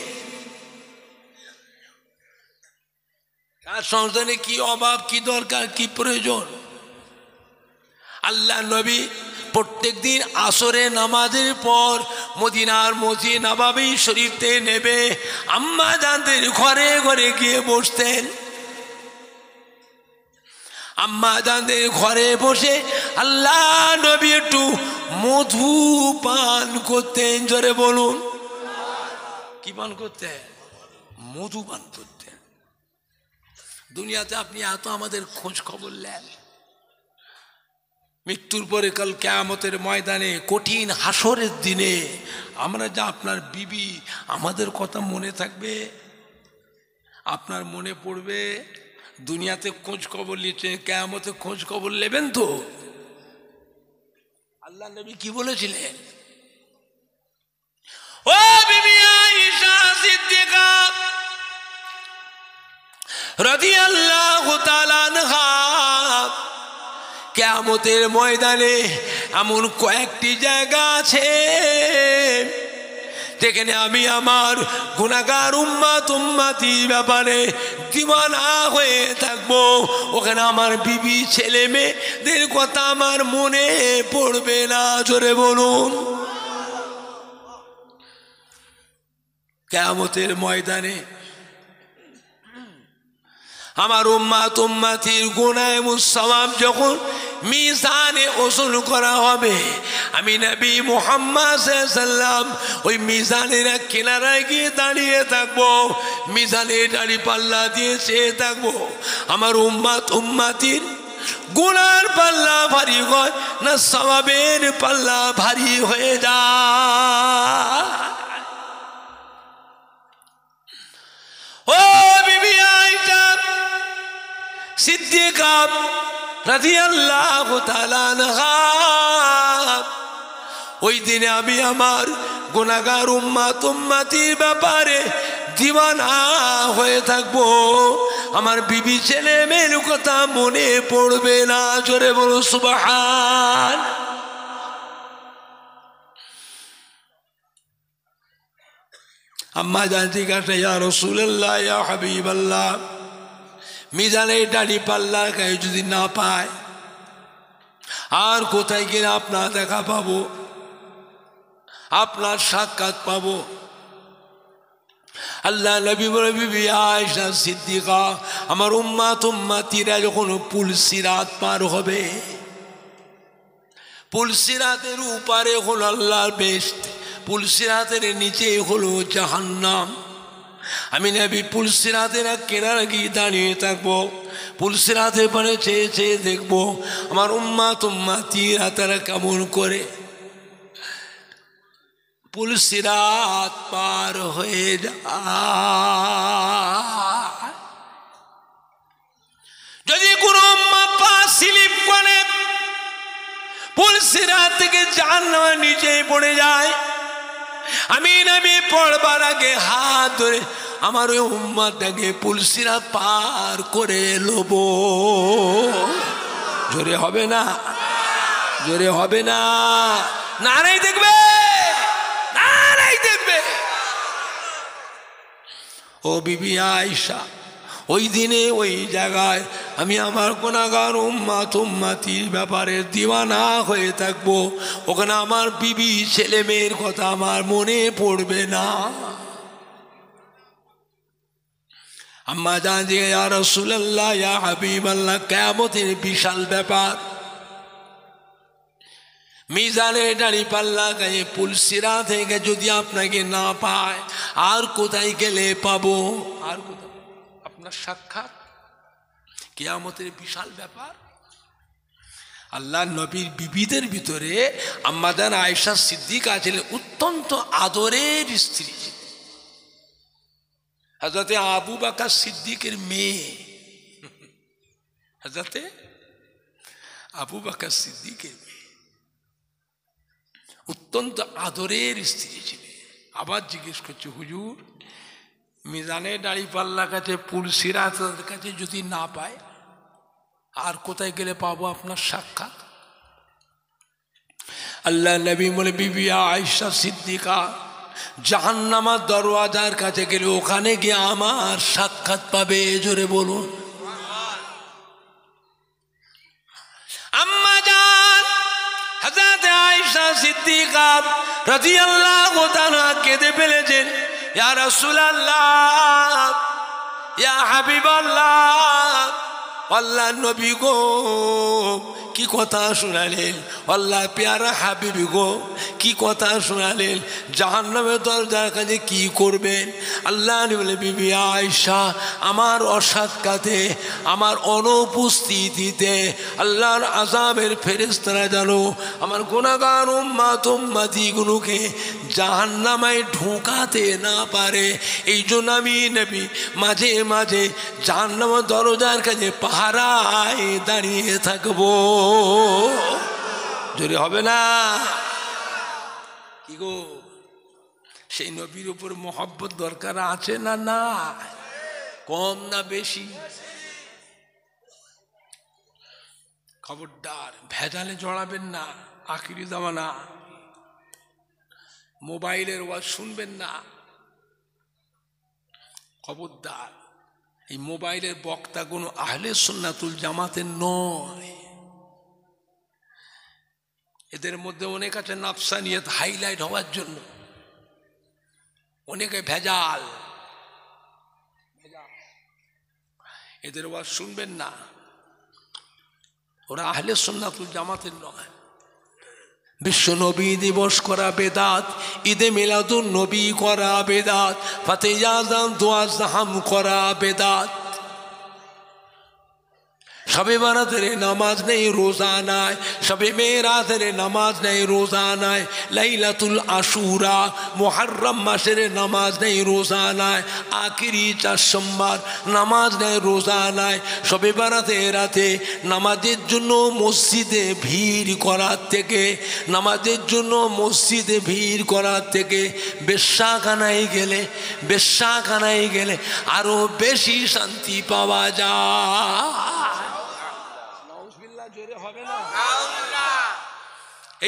কার সংসারে কি অভাব, কি দরকার, কি প্রয়োজন। আল্লাহ নবী প্রত্যেক দিন আসরে নামাজের পর মদিনার মসজিদ নববী শরীফতে নেবে আম্মা জানদের ঘরে ঘরে গিয়ে বসতেন। আম্মা জানদের ঘরে বসে আল্লাহ নবী একটু মধু পান করতেন। জোরে বলুন, কি পান করতেন? মধু পান করতেন। দুনিয়াতে আপনি এত আমাদের খোঁজ খবর নেন, মৃত্যুর পরে কাল কিয়ামতের ময়দানে কঠিন হাসরের দিনে আমরা যা আপনার বিবি আমাদের কথা মনে থাকবে, আপনার মনে পড়বে। দুনিয়াতে খোঁজ খবর নিচ্ছেন, কিয়ামতে খোঁজ খবর নেবেন তো? আল্লাহ নবী কি বলেছিলেন? ও বিবি আয়েশা সিদ্দিকা রাদিয়াল্লাহু তাআলা আনহা, কিয়ামতের ময়দানে এমন কয়েকটি জায়গা আছে যেখানে আমি আমার গুনাহগার উম্মতির ব্যাপারে দিওয়ানা হয়ে থাকবো। ওখানে আমার বিবি ছেলে মেয়েদের কথা আমার মনে পড়বে না। জোরে বলুন, কিয়ামতের ময়দানে আমার উম্মতির গুনাহ এবং সওয়াব যখন মিজানে ওজন করা হবে, আমি নবী মুহাম্মদ সাল্লাল্লাহু আলাইহি ওয়াসাল্লাম ওই মিজানের কিনারায় গিয়ে দাঁড়িয়ে থাকবো, মিজানের দাড়ি পাল্লা দিয়ে চেয়ে থাকবো আমার উম্মতির গুনার পাল্লা ভারী হয় না সওয়াবের পাল্লা ভারী হয়ে যায়। ও বিবি আয়েশা সিদ্দিকা রাদিয়াল্লাহু তাআলা আনহা, ওই দিনে আমি আমার গুনাহগার উম্মতির ব্যাপারে দিওয়ানা হয়ে থাকবো। আমার বিবি ছেলে মেয়ের কথা মনে পড়বে না। জোরে বলো সুবহান। আম্মা জান জিজ্ঞাসা, ইয়া রাসূলুল্লাহ, ইয়া হাবিবাল্লাহ, মিজানের দাড়ি পাল্লার গায়ে যদি না পায় আর কোথায় গেলে আপনার দেখা পাবো, আপনার সাক্ষাৎ পাবো? আল্লাহ নবী বলে, বিবি আয়েশা সিদ্দিকা, আমার উম্মতিরা যখন পুলসিরাত পার হবে, পুলসিরাতের উপরে হলো আল্লাহর বেহেশত, পুলসিরাতের নিচে হলো জাহান্নাম। আমি নবী পুলসিরাতের কিনারে গিয়ে দাঁড়িয়ে থাকবো, পুলসিরাতের পারে চেয়ে চেয়ে দেখবো আমার উম্মতিরা তারা কেমন করে পুলসিরাত পার হয়ে যায়। যদি কোনো উম্মত পা স্লিপ করে পুলসিরাত থেকে জাহান্নামের নিচে পড়ে যায়, আমি নবী পড়বার আগে হাত ধরে আমার ওই উম্মতটাকে পুলসিরাত পার করে লব। জোরে হবে না? জোরে হবে না? নারাই দেখবে, নারাই দেখবে। ও বিবি আয়েশা, ওই দিনে ওই জায়গায় আমি আমার গুনাহগার উম্মতির ব্যাপারে দিওয়ানা হয়ে থাকবো। ওখানে আমার বিবি ছেলে মেয়ের কথা আমার মনে পড়বে না। আম্মা জান যে, ইয়া রাসূলুল্লাহ, ইয়া হাবিবাল্লাহ, কিয়ামতের বিশাল ব্যাপার। মিজানে দাড়ি পাল্লা গায়ে পুলসিরাত থেকে যদি আপনাকে না পায় আর কোথায় গেলে পাবো? আর কোথায়? আপনার সাক্ষাৎ। কিয়ামতের বিশাল ব্যাপার। আল্লাহ নবীর বিবিদের ভিতরে আম্মা জান আয়েশা সিদ্দিকা ছিলেন অত্যন্ত আদরের স্ত্রী, হযরতে আবু বকর সিদ্দিকের মেয়ে, হযরতে আবু বকর সিদ্দিকের মেয়ে, অত্যন্ত আদরের স্ত্রী ছিলেন। আবার জিজ্ঞেস করছে, হুজুর, মিজানে দাড়ি পাল্লা কাছে পুলসিরাতের কাছে যদি না পায় আর কোথায় গেলে পাবো আপনার সাক্ষাৎ? আল্লাহ নবী বলে, বিবি আয়েশা সিদ্দিকা, জাহান্নামের দরওয়াজার কাছে গেলে ওখানে গিয়ে আমার সাক্ষাৎ পাবে। জোরে বলুন। আম্মা জান হযরত আয়েশা সিদ্দিকা রাদিয়াল্লাহু তাআলা কেঁদে ফেলেছেন, ইয়া রাসূলুল্লাহ, ইয়া হাবিবাল্লাহ, আল্লাহ নবী গো কি কথা শোনালেন, আল্লাহ পেয়ারা হাবিবি গো কি কথা শোনালেন, জাহান্নামের দরজার কাছে কি করবেন। আল্লাহ বলে বিবি আয়েশা আমার অসাক্ষাতে আমার অনুপস্থিতিতে আল্লাহর আযাবের ফেরেশতারা জানো আমার গুনাহগার উম্মত উম্মতিগুলোকে জাহান্নামে ঢোকাতে না পারে। এই জন্য আমি নবী মাঝে মাঝে জাহান্নামের দরজার কাছে পাহারায় দাঁড়িয়ে থাকবো। জোরে হবে না কি গো? সেই নবীর উপর মহব্বত দরকার আছে না না? কম না বেশি? খবরদার ভেজালে জড়াবেন না। আখিরি জামানা, মোবাইলের ওয়াজ শুনবেন না। খবরদার, এই মোবাইলের বক্তা কোনো আহলে সুন্নাতুল জামাতের নয়। এদের মধ্যে অনেক আছে নাফসানিয়ত হাইলাইট হওয়ার জন্য, অনেকে ভেজাল। এদের ওয়াজ শুনবেন না, ওরা আহলে সুন্নাতুল জামাতের নয়। বিশ্ব নবী দিবস করা বেদাত, ঈদে মিলাদুন নবী করা বেদাত, ফাতিহা আযান দোয়া জাহাম করা বেদাত। শবে বারাতের নামাজ নেই রোজা নাই, শবে মেরাজের নামাজ নেই রোজা নাই, লাইলাতুল আশুরা মুহররম মাসের নামাজ নেই রোজা নাই, আখিরি 4 সোমবার নামাজ নেই রোজা নাই। শবে বারাতের রাতে নামাজের জন্য মসজিদে ভিড় করার থেকে, নামাজের জন্য মসজিদে ভিড় করার থেকে বেশ্যাখানায় গেলে আরো বেশি শান্তি পাওয়া যায়। জোরে হবে না?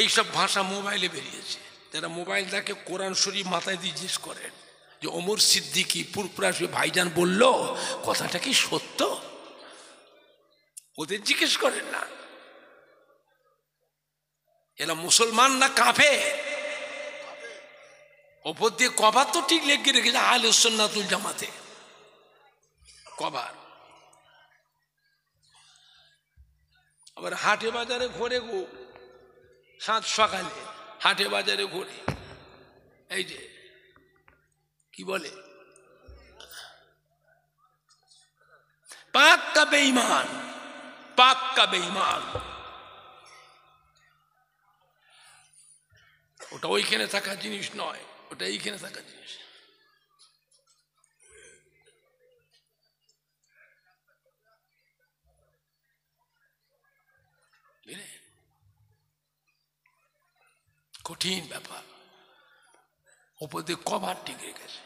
এইসব ভাষা মোবাইলে বেরিয়েছে। যারা মোবাইল দেখে কোরআন শরীফ মাথায় দিয়ে জিজ্ঞেস করেন যে ওমর সিদ্দিকী পুরপুরাশি ভাইজান বলল কথাটা কি সত্য? ওদের জিজ্ঞেস করেন না। এরা মুসলমান না কাফের? ওপর দিয়ে কভার তো ঠিক লেগে রেখেছে আহলে সুন্নাতুল জামাতে কভার। আবার হাটে বাজারে ঘোরে গো, সাত সকালে হাটে বাজারে ঘোরে, এই যে কি বলে পাক্কা বেঈমান, পাক্কা বেঈমান। ওটা ওইখানে থাকা জিনিস নয়, ওটা এইখানে থাকা জিনিস। কঠিন ব্যাপার, উপর দিয়ে কভার টিকে গেছে।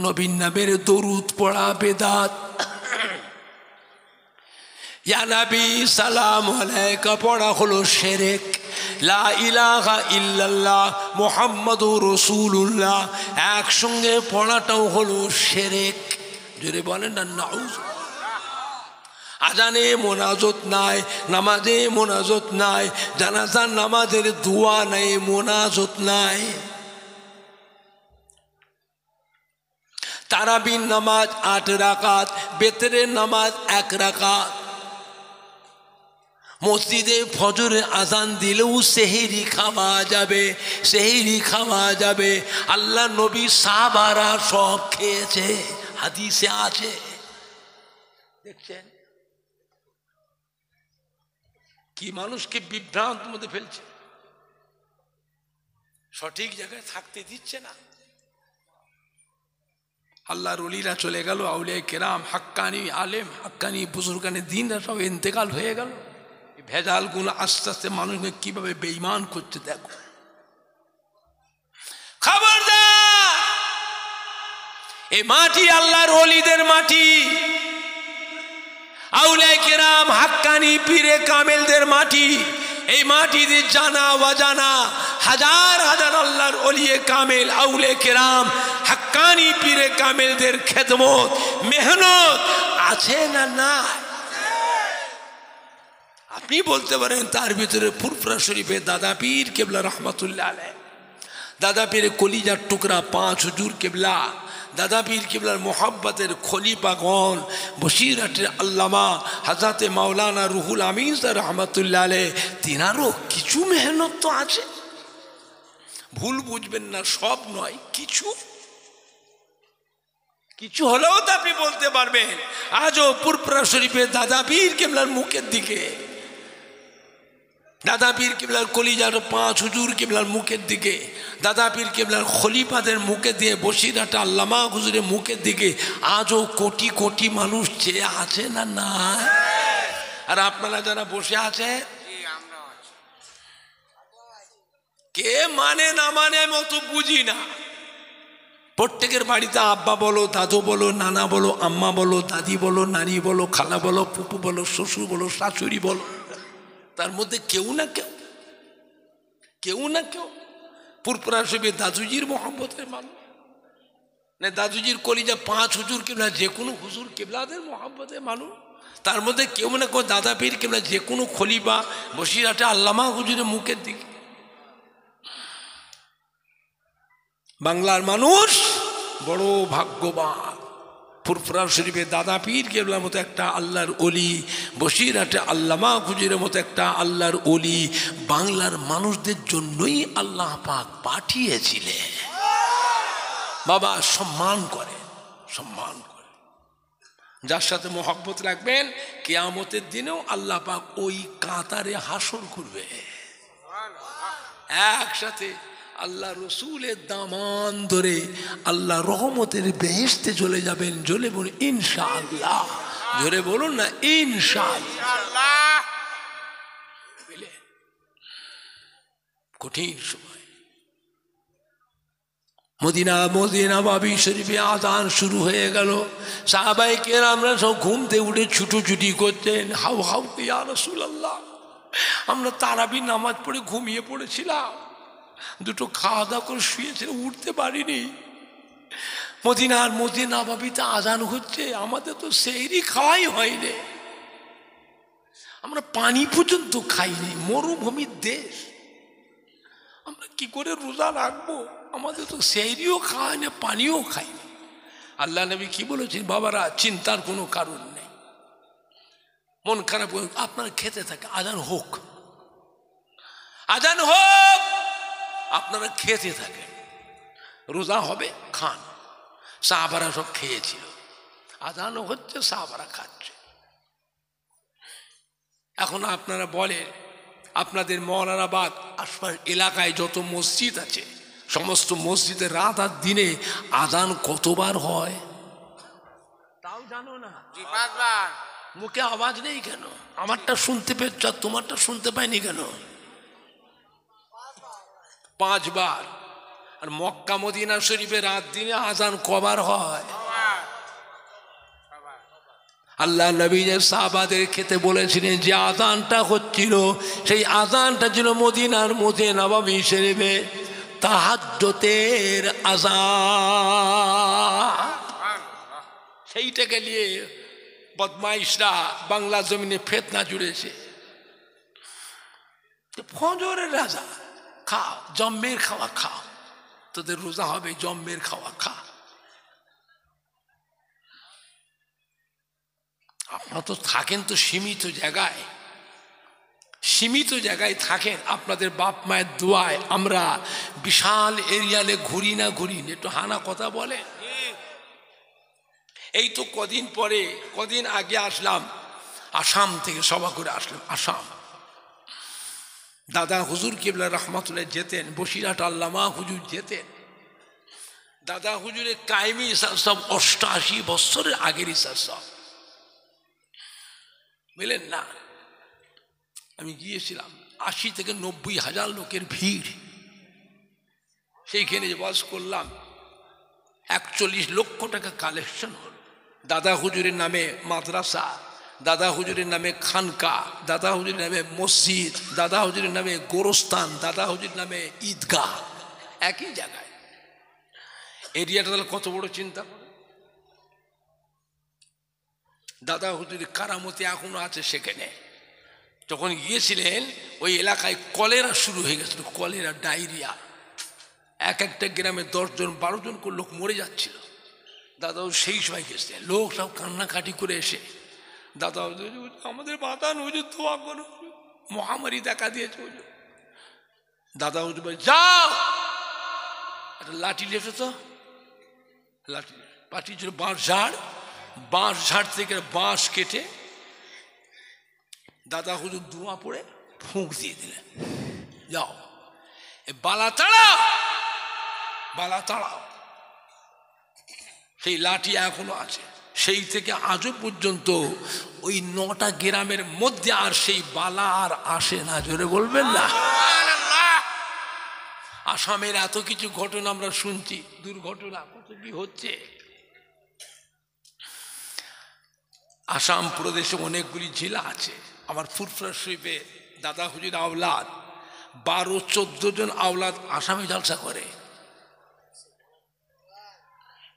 নবীর নামের দরুদ পড়া বেদাত, ইয়া নবী সালাম আলাইকা পড়া হলো শিরক, লা ইলাহা ইল্লাল্লাহ মুহাম্মাদুর রাসূলুল্লাহ একসঙ্গে পড়াটাও হলো শিরক। জোরে বলেন না নাউজ। আজানে মোনাজত নাই, নামাজে মোনাজত নাই, জানাজার নামাজের দোয়া নাই, মোনাজত নাই। তারাবির নামাজ 8 রাকাত, বেতরের নামাজ 1 রাকাত। মসজিদে ফজরের আজান দিলেও সেহরি খাওয়া যাবে, সেহরি খাওয়া যাবে। আল্লাহ নবী সাহাবারা সব খেয়েছে, হাদিসে আছে। দেখছেন কি মানুষকে বিভ্রান্ত মধ্যে ফেলছে, সঠিক জায়গায় থাকতে দিচ্ছে না। আল্লাহর ওলিরা চলে গেল, আউলিয়া কেরাম হাক্কানি আলেম হাক্কানি বুজুর্গানে দিনরা সব ইন্তেকাল হয়ে গেল। ভেজাল গুলো আস্তে আস্তে মানুষকে কিভাবে বেঈমান করছে দেখো। খবরদার, এই মাটি আল্লাহর ওলিদের মাটি, আউলিয়া কেরাম হাক্কানি পীরে কামেলদের মাটি। এই মাটিতে জানা অজানা হাজার হাজার আল্লাহর ওলিয়ে কামেল আউলিয়া কেরাম হাক্কানি পীরে কামেলদের খেদমত মেহনত আছে না না? আপনি বলতে পারেন তার ভিতরে ফুরফুরা শরীফে দাদা পীর কেবলা রহমাতুল্লাহ আলাইহ, দাদা পীরের কলিজার টুকরা 5 হুজুর কেবলা, দাদা পীর কিবলার মোহাব্বতের খলিফাগণ বসিরহাটের আল্লামা হযরতে মাওলানা রুহুল আমিন রহমতুল্লাহ আলাইহ, তিনারও কিছু মেহনত তো আছে। ভুল বুঝবেন না, সব নয়, কিছু কিছু হলেও তো আপনি বলতে পারবেন। আজও পুরপুরা শরীফে দাদা পীর কিবলার মুখের দিকে, দাদা পীর কিবলার কলিজার 5 হুজুর কিবলার মুখের দিকে, দাদা পীর কিবলার খলিফাদের মুখে দিয়ে বসিরহাট আল্লামা হুজুরের মুখের দিকে আজও কোটি কোটি মানুষ চেয়ে আছে না না? আর আপনারা যারা বসে আছে, কে মানে না মানে মতো বুঝি না। প্রত্যেকের বাড়িতে আব্বা বলো, দাদু বলো, নানা বলো, আম্মা বলো, দাদি বলো, নানি বলো, খালা বলো, ফুপু বলো, শ্বশুর বলো, শাশুড়ি বলো, তার মধ্যে কেউ না কেউ পুরপুরা শরীফে দাদুজির মোহাম্মতের মানুষ না, দাদুজির কলিজা 5 হুজুর কিবলা যে কোনো হুজুর কিবলাদের মোহাম্মতের মানুষ। তার মধ্যে কেউ না কেউ দাদা পীর কিবলা যে কোনো খলিফা বসিরহাটে আল্লামা হুজুরের মুখের দিকে। বাংলার মানুষ বড় ভাগ্যবান, ফুরফুরা শরীফে দাদা পীর কেবলার মতো একটা আল্লাহর ওলি, বসিরহাটে আল্লামা হুজুরের মতো একটা আল্লাহর ওলি বাংলার মানুষদের জন্যই আল্লাহ পাক পাঠিয়েছিলেন। বাবা সম্মান করে, যার সাথে মহব্বত রাখবেন, কিয়ামতের দিনেও আল্লাহ পাক ওই কাতারে হাসর করবে একসাথে। আল্লাহ রসুলের দামান ধরে আল্লাহ রহমতের বেহেশতে চলে যাবেন। জোরে বলুন ইনশাআল্লাহ, জোরে বলুন না ইনশাআল্লাহ। কঠিন সময় মদিনা নববী শরীফে আযান শুরু হয়ে গেল। সাহাবায়ে কেরামরা সব ঘুমতে উঠে ছুটোছুটি করতেন, হাউ হাউ ইয়া রাসূলুল্লাহ। আমরা তারাবি নামাজ পড়ে ঘুমিয়ে পড়েছিলাম, দুটো খাওয়া দাওয়া করে শুয়েছিল, উঠতে পারিনি। মদিনার মধ্যে নববীতে আযান হচ্ছে, আমাদের তো সেহরি খাওয়াই হয়নি, আমরা পানি পর্যন্ত খাইনি। মরুভূমির দেশ, আমরা কি করে রোজা রাখবো? আমাদের তো সেহরিও খাওয়ায় না, পানিও খাইনি। আল্লাহ নবী কি বলেছেন? বাবারা চিন্তার কোনো কারণ নেই, মন খারাপ আপনারা খেতে থাকে, আযান হোক, আপনারা খেতে থাকেন, রোজা হবে, খান। সাহাবারা সব খেয়েছিল, আযানও হচ্ছে, সাহাবারা খাচ্ছে। এখন আপনারা বলেন, আপনাদের মৌলানাবাদ আশপাশ এলাকায় যত মসজিদ আছে, সমস্ত মসজিদে রাত আর দিনে আযান কতবার হয় তাও জানো না? মুখে আওয়াজ নেই কেন? আমারটা শুনতে পেয়েছ, তোমারটা শুনতে পাইনি কেন? 5 বার। আর মক্কা মদিনা শরীফে রাত দিনে আযান কবার হয়? আল্লাহ নবী যে সাহাবাদের খেতে বলেছিলেন, যে আযানটা হচ্ছিল সেই আযানটা ছিল মদিনার মধ্যে নববী শরীফে তাহাজ্জুদের আযান। সেইটাকে নিয়ে বদমাইশরা বাংলা জমিনে ফিতনা জুড়েছে। ফজরের রাজা খাও, জম্মের খাওয়া খাও, তোদের রোজা হবে, জম্মের খাওয়া খা। আপনারা তো থাকেন তো সীমিত জায়গায় থাকেন। আপনাদের বাপ মায়ের দোয়ায় আমরা বিশাল এরিয়ালে ঘুরি না, একটু হানা কথা বলে। এই তো কদিন আগে আসলাম, আসাম থেকে সভা করে আসলাম। আসাম দাদা হুজুর কিবলা রহমাতুল্লাহ যেতেন, বসিরহাট আল্লামা হুজুর যেতেন। দাদা হুজুরের কায়েমি সব 88 বছরের আগের সব বুঝলেন না? আমি গিয়েছিলাম, 80 থেকে 90 হাজার লোকের ভিড়। সেইখানে যে বাস করলাম, 41 লক্ষ টাকা কালেকশন হল। দাদা হুজুরের নামে মাদ্রাসা, দাদা হুজুরের নামে খানকা, দাদা হুজুরের নামে মসজিদ, দাদা হুজুরের নামে গোরস্থান, দাদা হুজুরের নামে ঈদগাহ, একই জায়গায়। এরিয়াটা তাহলে কত বড় চিন্তা করে। দাদা হুজুরের কারামতি এখনো আছে সেখানে। যখন গিয়েছিলেন ওই এলাকায় কলেরা শুরু হয়ে গেছিল, কলেরা, ডায়রিয়া। একটা গ্রামে 10 জন 12 জন করে লোক মরে যাচ্ছিল। দাদাও সেই সময় গেছে, লোক সব কান্নাকাটি করে এসে দাদা আমাদের বাতান হুজুর দোয়া করো, মহামারী দেখা দিয়েছে হুজুর। দাদা হুজুর বলে যাও একটা লাঠি লেছো তো, লাঠি পাঠিয়েছিল বাঁশ ঝাড় থেকে বাঁশ কেটে দাদা হুজুর ধোঁয়া পড়ে ফুঁক দিয়ে দিলেন, যাও বালা তাড়াও। সেই লাঠি এখনো আছে, সেই থেকে আজও পর্যন্ত ওই 9টা গ্রামের মধ্যে আর সেই বালা আর আসে না, জোরে বলবেন না। আসামের এত কিছু ঘটনা আমরা শুনছি, দুর্ঘটনা কত কি হচ্ছে। আসাম প্রদেশে অনেকগুলি জেলা আছে। আমার ফুরফুরা শরীফে দাদা হুজুর আওলাদ 12-14 জন আওলাদ আসামে জলসা করে।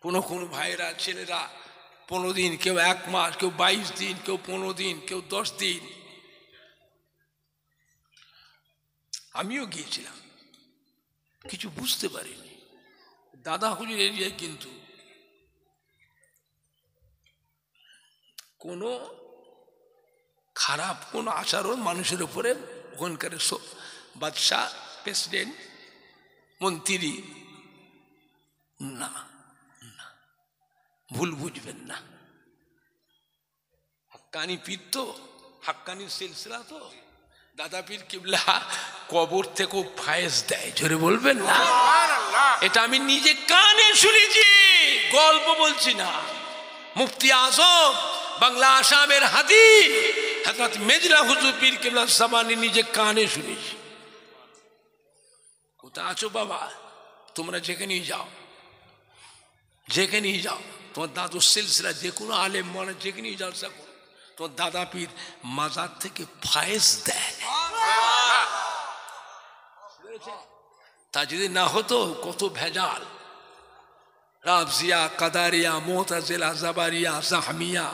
কোনো ভাইয়েরা ছেলেরা 15 দিন, কেউ 1 মাস, কেউ 22 দিন, কেউ 15 দিন, কেউ 10 দিন। আমিও গিয়েছিলাম, কিছু বুঝতে পারিনি। দাদা হুজুর এরিয়ায় কিন্তু কোনো খারাপ কোনো আচরণ মানুষের উপরে ওখানকার বাদশাহ, প্রেসিডেন্ট, মন্ত্রী না, ভুল বুঝবেন না। হাক্কানি পীর তো, হাক্কানি সিলসিলা তো, দাদা পীর কিবলা কবর থেকেও ফায়েজ দেয়, জোরে বলবেন না। এটা আমি নিজে কানে শুনেছি, গল্প বলছি না। মুফতি আজম বাংলা আসামের হাদি হযরত মেজলা হুজুর পীর কিবলা জামানি নিজে কানে শুনেছি। কোথায় আছো বাবা? তোমরা যেখানেই যাও, তোমার দাদুর সিলসিলা যে কোনো আলেম মনে যেখানেই জলসা করো, তোমার দাদা পীর মাজার থেকে ফায়েজ দেয়। তা যদি না হতো কত ভেজাল, রাফজিয়া, কাদারিয়া, মুতাজিলা, জাবারিয়া, জাহমিয়া,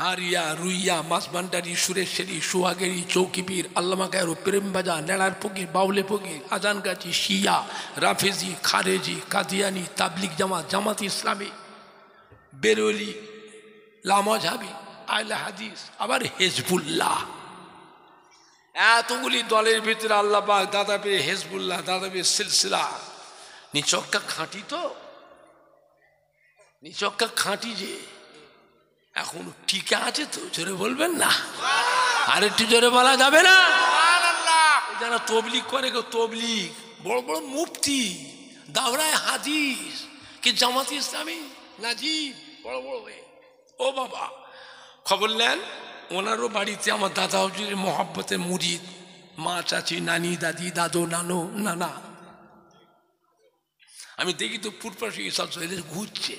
হারিয়া, রুইয়া, মাসবান্ডারি, সুরেশ্বরী, সুহাগেরি, চৌকিপীর, আল্লামা গায়রু, প্রেমবাজা, নেড়ার ফকির, বাউলে ফকির, আজানগাছি, শিয়া, রাফেজি, খারেজি, কাদিয়ানি, তাবলিগ জামাত, জামাত ইসলামী, বেরোলি, লামাঝাবি, আহলে হাদিস, আবার হেজবুল্লাহ, এতগুলি দলের ভিতরে আল্লাহ পাক দাদা পীর হেজবুল্লাহ, দাদা পীর সিলসিলা নিচক্কা খাঁটি, তো নিচক্কা খাঁটি যে এখন টিকা আছে তো, জোরে বলবেন না। আর একটু জোরে বলা যাবে না? যারা তবলিগ করে, তবলিগ বড় বড় মুফতি, দাওরায় হাদিস, কি জামাত ইসলামী, নাজিব, বড় বড় হয়ে, ও বাবা খবর নেন। ওনারও বাড়িতে আমার দাদা হুজুরের মহব্বতের মুরিদ, মা, চাচি, নানি, দাদি, দাদু, নানা। আমি দেখি তো ফুটপাশে সব এদের ঘুরছে।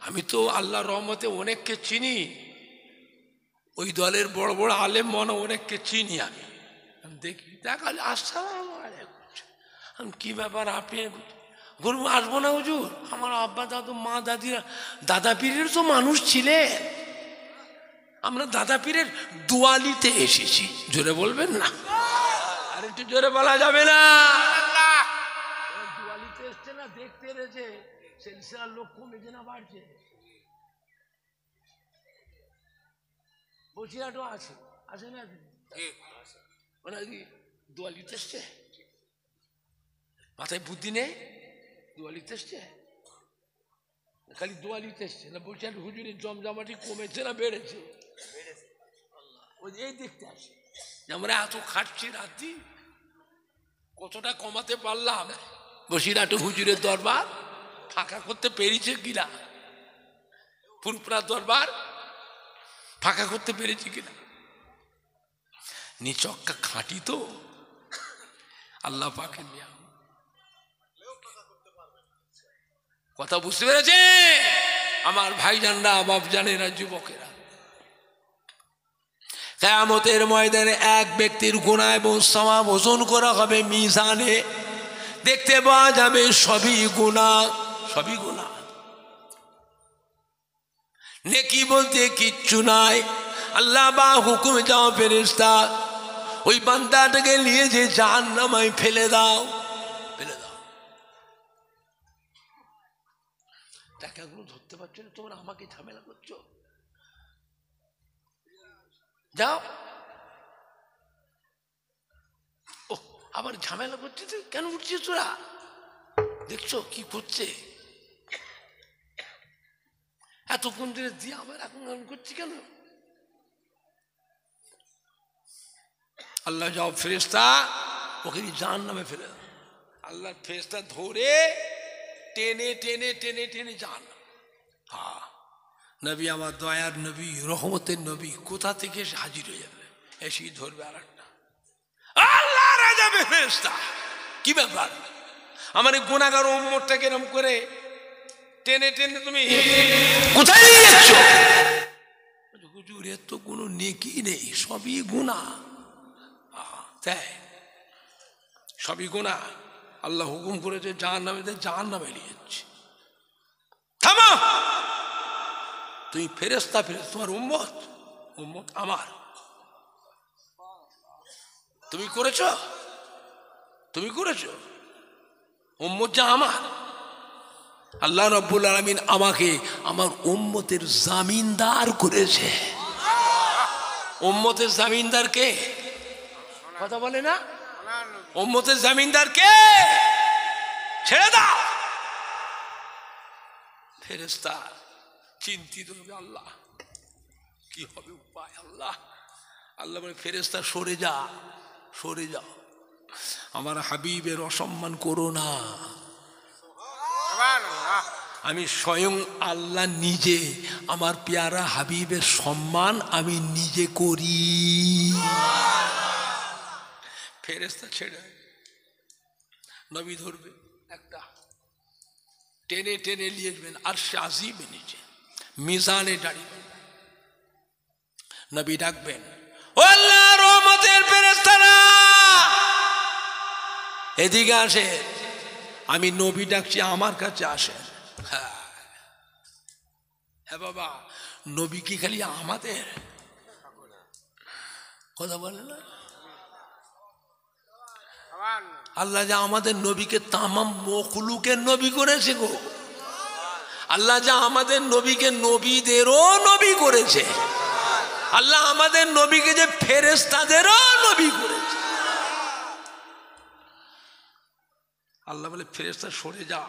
আমি তো আল্লাহর রহমতে অনেককে চিনি, ওই দলের বড় বড় আলেম মনে অনেককে চিনি। আমি দেখি, দেখা আসসালামু আলাইকুম, কি ব্যাপার আপনি বলবো আসবো না হুজুর? আমার আব্বা, দাদু, মা, দাদিরা দাদা পীরের তো মানুষ ছিলেন, আমরা দাদা পীরের দুয়ালিতে এসেছি, জোরে বলবেন না। আর একটু জোরে বলা যাবে না? দুয়ালিতে এসছে না, দেখতে এসেছে সিলসিলার লোক কমেছে না বাড়ছে? বসিরহাটও আসে না, মানে দুয়ালিতে এসছে, মাথায় বুদ্ধি নেই, দুয়ালিতে এসছে, খালি দুয়ালিতে এসছে না। বসিরহাট হুজুরের জমজমাটি কমেছে না বেড়েছে? ওই এই দেখতে আসে যে আমরা এত খাটছি রাত্রি, কতটা কমাতে পারলাম। বসিরহাট হুজুরের দরবার ফাঁকা করতে পেরেছে কিনা, ফুরফুরা দরবার ফাঁকা করতে পেরেছি কিনা। নিচক্কা খাঁটি তো, আল্লাহ পাকের নিয়ামত। কথা বুঝতে পেরেছে আমার ভাইজানরা, বাপজানেরা, যুবকেরা? কিয়ামতের ময়দানে এক ব্যক্তির গুনাহ এবং সওয়াব ওজন করা হবে মিজানে, দেখতে পাওয়া যাবে সবই গুনাহ, সবই গুনাহ, নেকি বলতে কিচ্ছু নাই। আল্লাহ বা হুকুমে যাও ফেরেশতা, ওই বান্দাটাকে নিয়ে যে জাহান্নামে ফেলে দাও, ফেলে দাও। টাকাগুলো ধরতে পারছো না, তোমরা আমাকে ঝামেলা করছো, যাও। ও আবার ঝামেলা করছিস, কেন উঠছিস তোরা? দেখছো কি করছে, এতক্ষণ ধরে দিয়ে আবার এখন করছি কেন? আল্লাহ যাও ফেরেশতা ওকে জাহান্নামে ফেলে দাও। আল্লাহর ফেরেশতা ধরে টেনে টেনে টেনে টেনে যান। হ্যাঁ, নবী আমার দয়ার নবী, রহমতের নবী কোথা থেকে এসে হাজির হয়ে যাবে, এসেই ধরবে আর একটা। আল্লাহ রাজাবে ফেরেশতা, কি ব্যাপার আমার এই গুনাহগার উম্মতটাকে এরকম করে টেনে টেনে তুমি কোথায় নিয়ে যাচ্ছ? হুজুর এর তো কোনো নেকি নেই, সবই গুনাহ। তাই সবই গুনাহ, আল্লাহ হুকুম করেছে জাহান্নামে, জাহান্নামে নিয়ে যাচ্ছে। থামো, তুমি ফেরেশতা, তোমার উম্মত, উম্মত আমার, তুমি করেছো, তুমি করেছো, উম্মত যা আমার। আল্লাহ রাব্বুল আলামিন আমাকে আমার উম্মতের জামিনদার করেছে। উম্মতের জামিনদার কে? কথা বলে না, উম্মতের জামিনদার কে? ছেড়ে দাও। ফেরেশতা চিন্তিত হবে, আল্লাহ কি হবে উপায়? আল্লাহ আল্লাহ বলে ফেরেশতা সরে যা, সরে যাও, আমার হাবিবের অসম্মান করো না। আমি স্বয়ং আল্লাহ নিজে আমার পেয়ারা হাবিবের সম্মান আমি নিজে করি। ফেরেশতা ছেড়ে নবী ধরবে, একটা টেনে টেনে নিয়ে যাবেন আর সে আজিমে নিচে মিজানে দাঁড়িয়ে নবী ডাকবেন, ও আল্লাহ রহমতের ফেরেশতারা এদিকে আসে। আমি নবী ডাকছি, আমার কাছে আসেন। হ্যাঁ বাবা, নবী কি খালি আমাদের? কথা বলে না, আল্লাহ যা আমাদের নবীকে তামাম মখলুকের নবী করেছে গো। আল্লাহ যা আমাদের নবীকে নবীদেরও নবী করেছে, আল্লাহ আমাদের নবীকে যে ফেরেশতাদেরও নবী করেছে। আল্লাহ বলে ফেরেশতা সরে যা,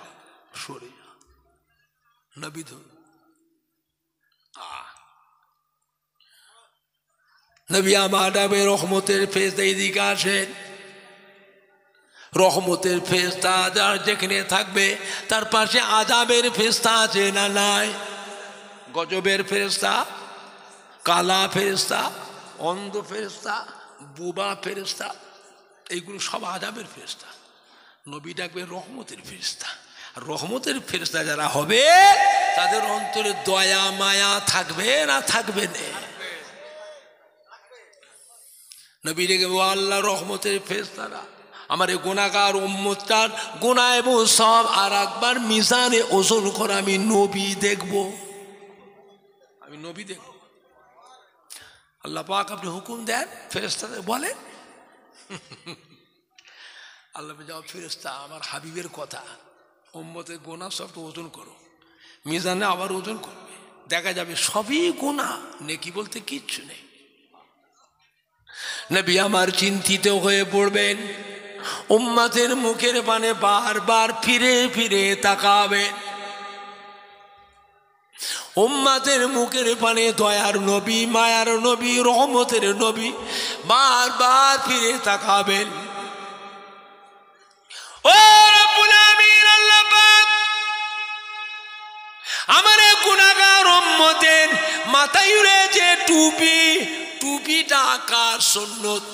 সরে যা, নবী ধর। নবী আমার নামে রহমতের ফেরেশতা এদিকে আসেন। রহমতের ফেরেশতা যার যেখানে থাকবে তার পাশে আযাবের ফেরেশতা আছে না নাই? গজবের ফেরেশতা, কালা ফেরেশতা, অন্ধ ফেরেশতা, বুবা ফেরেশতা, এইগুলো সব আযাবের ফেরেশতা। নবী ডাকবে রহমতের ফেরেশতা। রহমতের ফেরেশতা যারা হবে তাদের অন্তরে দয়া মায়া থাকবে না থাকবে না? নবী ডেকে ও আল্লাহ রহমতের ফেরেশতারা আমার এই গুনাহগার উম্মতটার গুনাহ এবং সব আর একবার মিজানে ওজন করে আমি নবী দেখব, আমি নবী দেখব। আল্লাহ পাক আপনি হুকুম দেন, ফেরেশতাদের বলেন। আল্লাহ যাও ফেরেশতা আমার হাবিবের কথা, উম্মতের গুনাহ সবটা ওজন করো, মিজানে আবার ওজন করবে, দেখা যাবে সবই গুনাহ, নেকি বলতে কিচ্ছু নেই। নবী আমার চিন্তিত হয়ে পড়বেন, উম্মতের মুখের পানে বারবার ফিরে ফিরে তাকাবেন। উম্মতের মুখের পানে দয়ার নবী, মায়ার নবী, রহমতের নবী বারবার ফিরে তাকাবেন। ও রব্বুল আমিন, আল্লাহ পাক আমার গুনাহগার উম্মতের মাথায় রয়েছে টুপি, টুপিটা কার সুন্নত?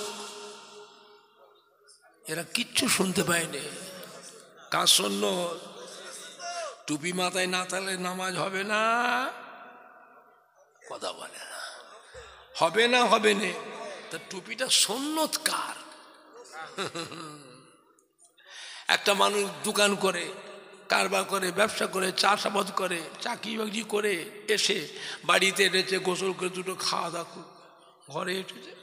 এরা কিচ্ছু শুনতে পায়নি। কার সুন্নত? টুপি মাথায় না থাকলে নামাজ হবে না। কথা বলে না, হবে না, হবে না। তা টুপিটা সুন্নত কার? একটা মানুষ দোকান করে, কারবার করে, ব্যবসা করে, চাষাবাদ করে, চাকরি বাকরি করে এসে বাড়িতে এসেছে, গোসল করে দুটো খাওয়া দাওয়া ঘরে এসেছে,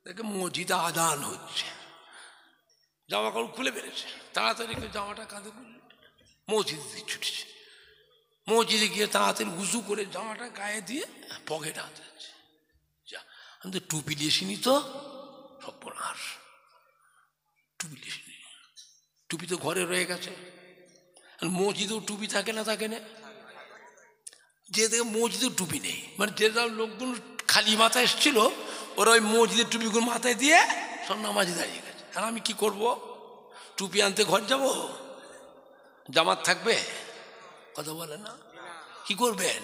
দেখে মসজিদে আজান হচ্ছে, জামা কাপড় খুলে বেড়েছে, তাড়াতাড়ি করে জামাটা কাঁধে খুলে মসজিদ দিয়ে ছুটেছে। মসজিদে গিয়ে তাড়াতাড়ি উজু করে জামাটা গায়ে দিয়ে পকেটে হাত যাচ্ছে, যা আমি তো টুপি দিয়েছিনি, তো সর্বনাশ, টুপি দিয়েছিনি, টুপি তো ঘরে রয়ে গেছে। মসজিদেও টুপি থাকে না, থাকে না, যে দেখে মসজিদেও টুপি নেই, মানে যে লোকগুলো খালি মাথায় এসেছিল ওরা ওই মসজিদের টুপিগুলো মাথায় দিয়ে সব নামাজে দাঁড়িয়ে গেছে। আর আমি কি করব, টুপি আনতে ঘর যাব, জামাত থাকবে, কথা বলে না, কি করবেন,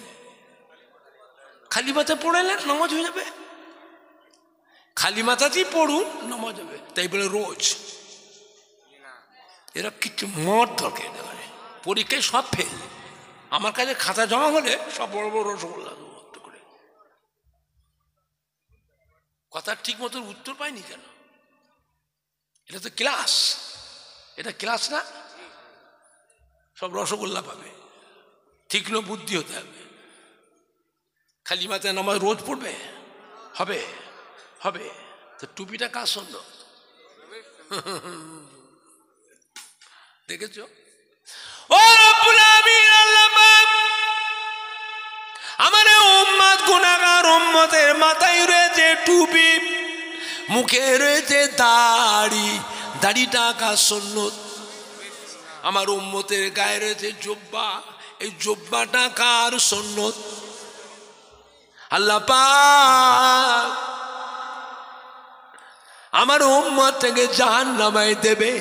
খালি মাথায় পড়ালেন নামাজ হয়ে যাবে, খালি মাথাতেই পড়ুন নামাজ হবে, তাই বলে রোজ এরা কিছু মত দরকার নেই, পরীক্ষায় সব ফেল। আমার কাছে খাতা জমা হলে সব বড় বড় রসগোল্লা করে, কথার ঠিক মতো উত্তর পাইনি কেন? এটা তো ক্লাস, এটা ক্লাস না, সব রসগোল্লা পাবে, তীক্ষ্ণ বুদ্ধি হতে হবে। খালি মাথায় নামাজ রোজ পড়বে, হবে হবে, তো টুপিটা কার সুন্দর দেখেছো? ও রব্বুল আমিন, আল্লাহ পাক আমার উম্মত গুনাহগার উম্মতের মাথায় রয়েছে টুপি, মুখে রয়েছে দাড়ি, দাড়িটা কার সুন্নত? আমার উম্মতের গায়ে রয়েছে জুব্বা, এই জুব্বাটা কার সুন্নত? আল্লাহ পাক আমার উম্মত থেকে জাহান্নামায় দেবে,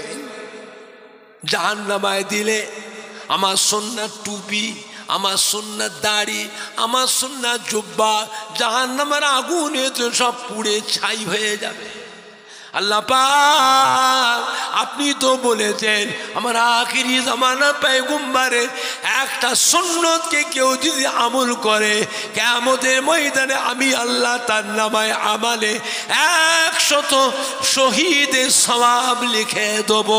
জাহান্নামায় দিলে আমার সুন্নাত টুপি, আমার সুন্নাত দাড়ি, আমার সুন্নাত জুব্বা জাহান্নামের আগুনে তো সব পুড়ে ছাই হয়ে যাবে। আল্লাহ পাক আপনি তো বলেছেন আমার আখিরি জামানা পয়গম্বরে একটা সুন্নতকে কেউ যদি আমল করে কিয়ামতের ময়দানে আমি আল্লাহ তার নামায় আমালে 100 শহীদের সওয়াব লিখে দেব।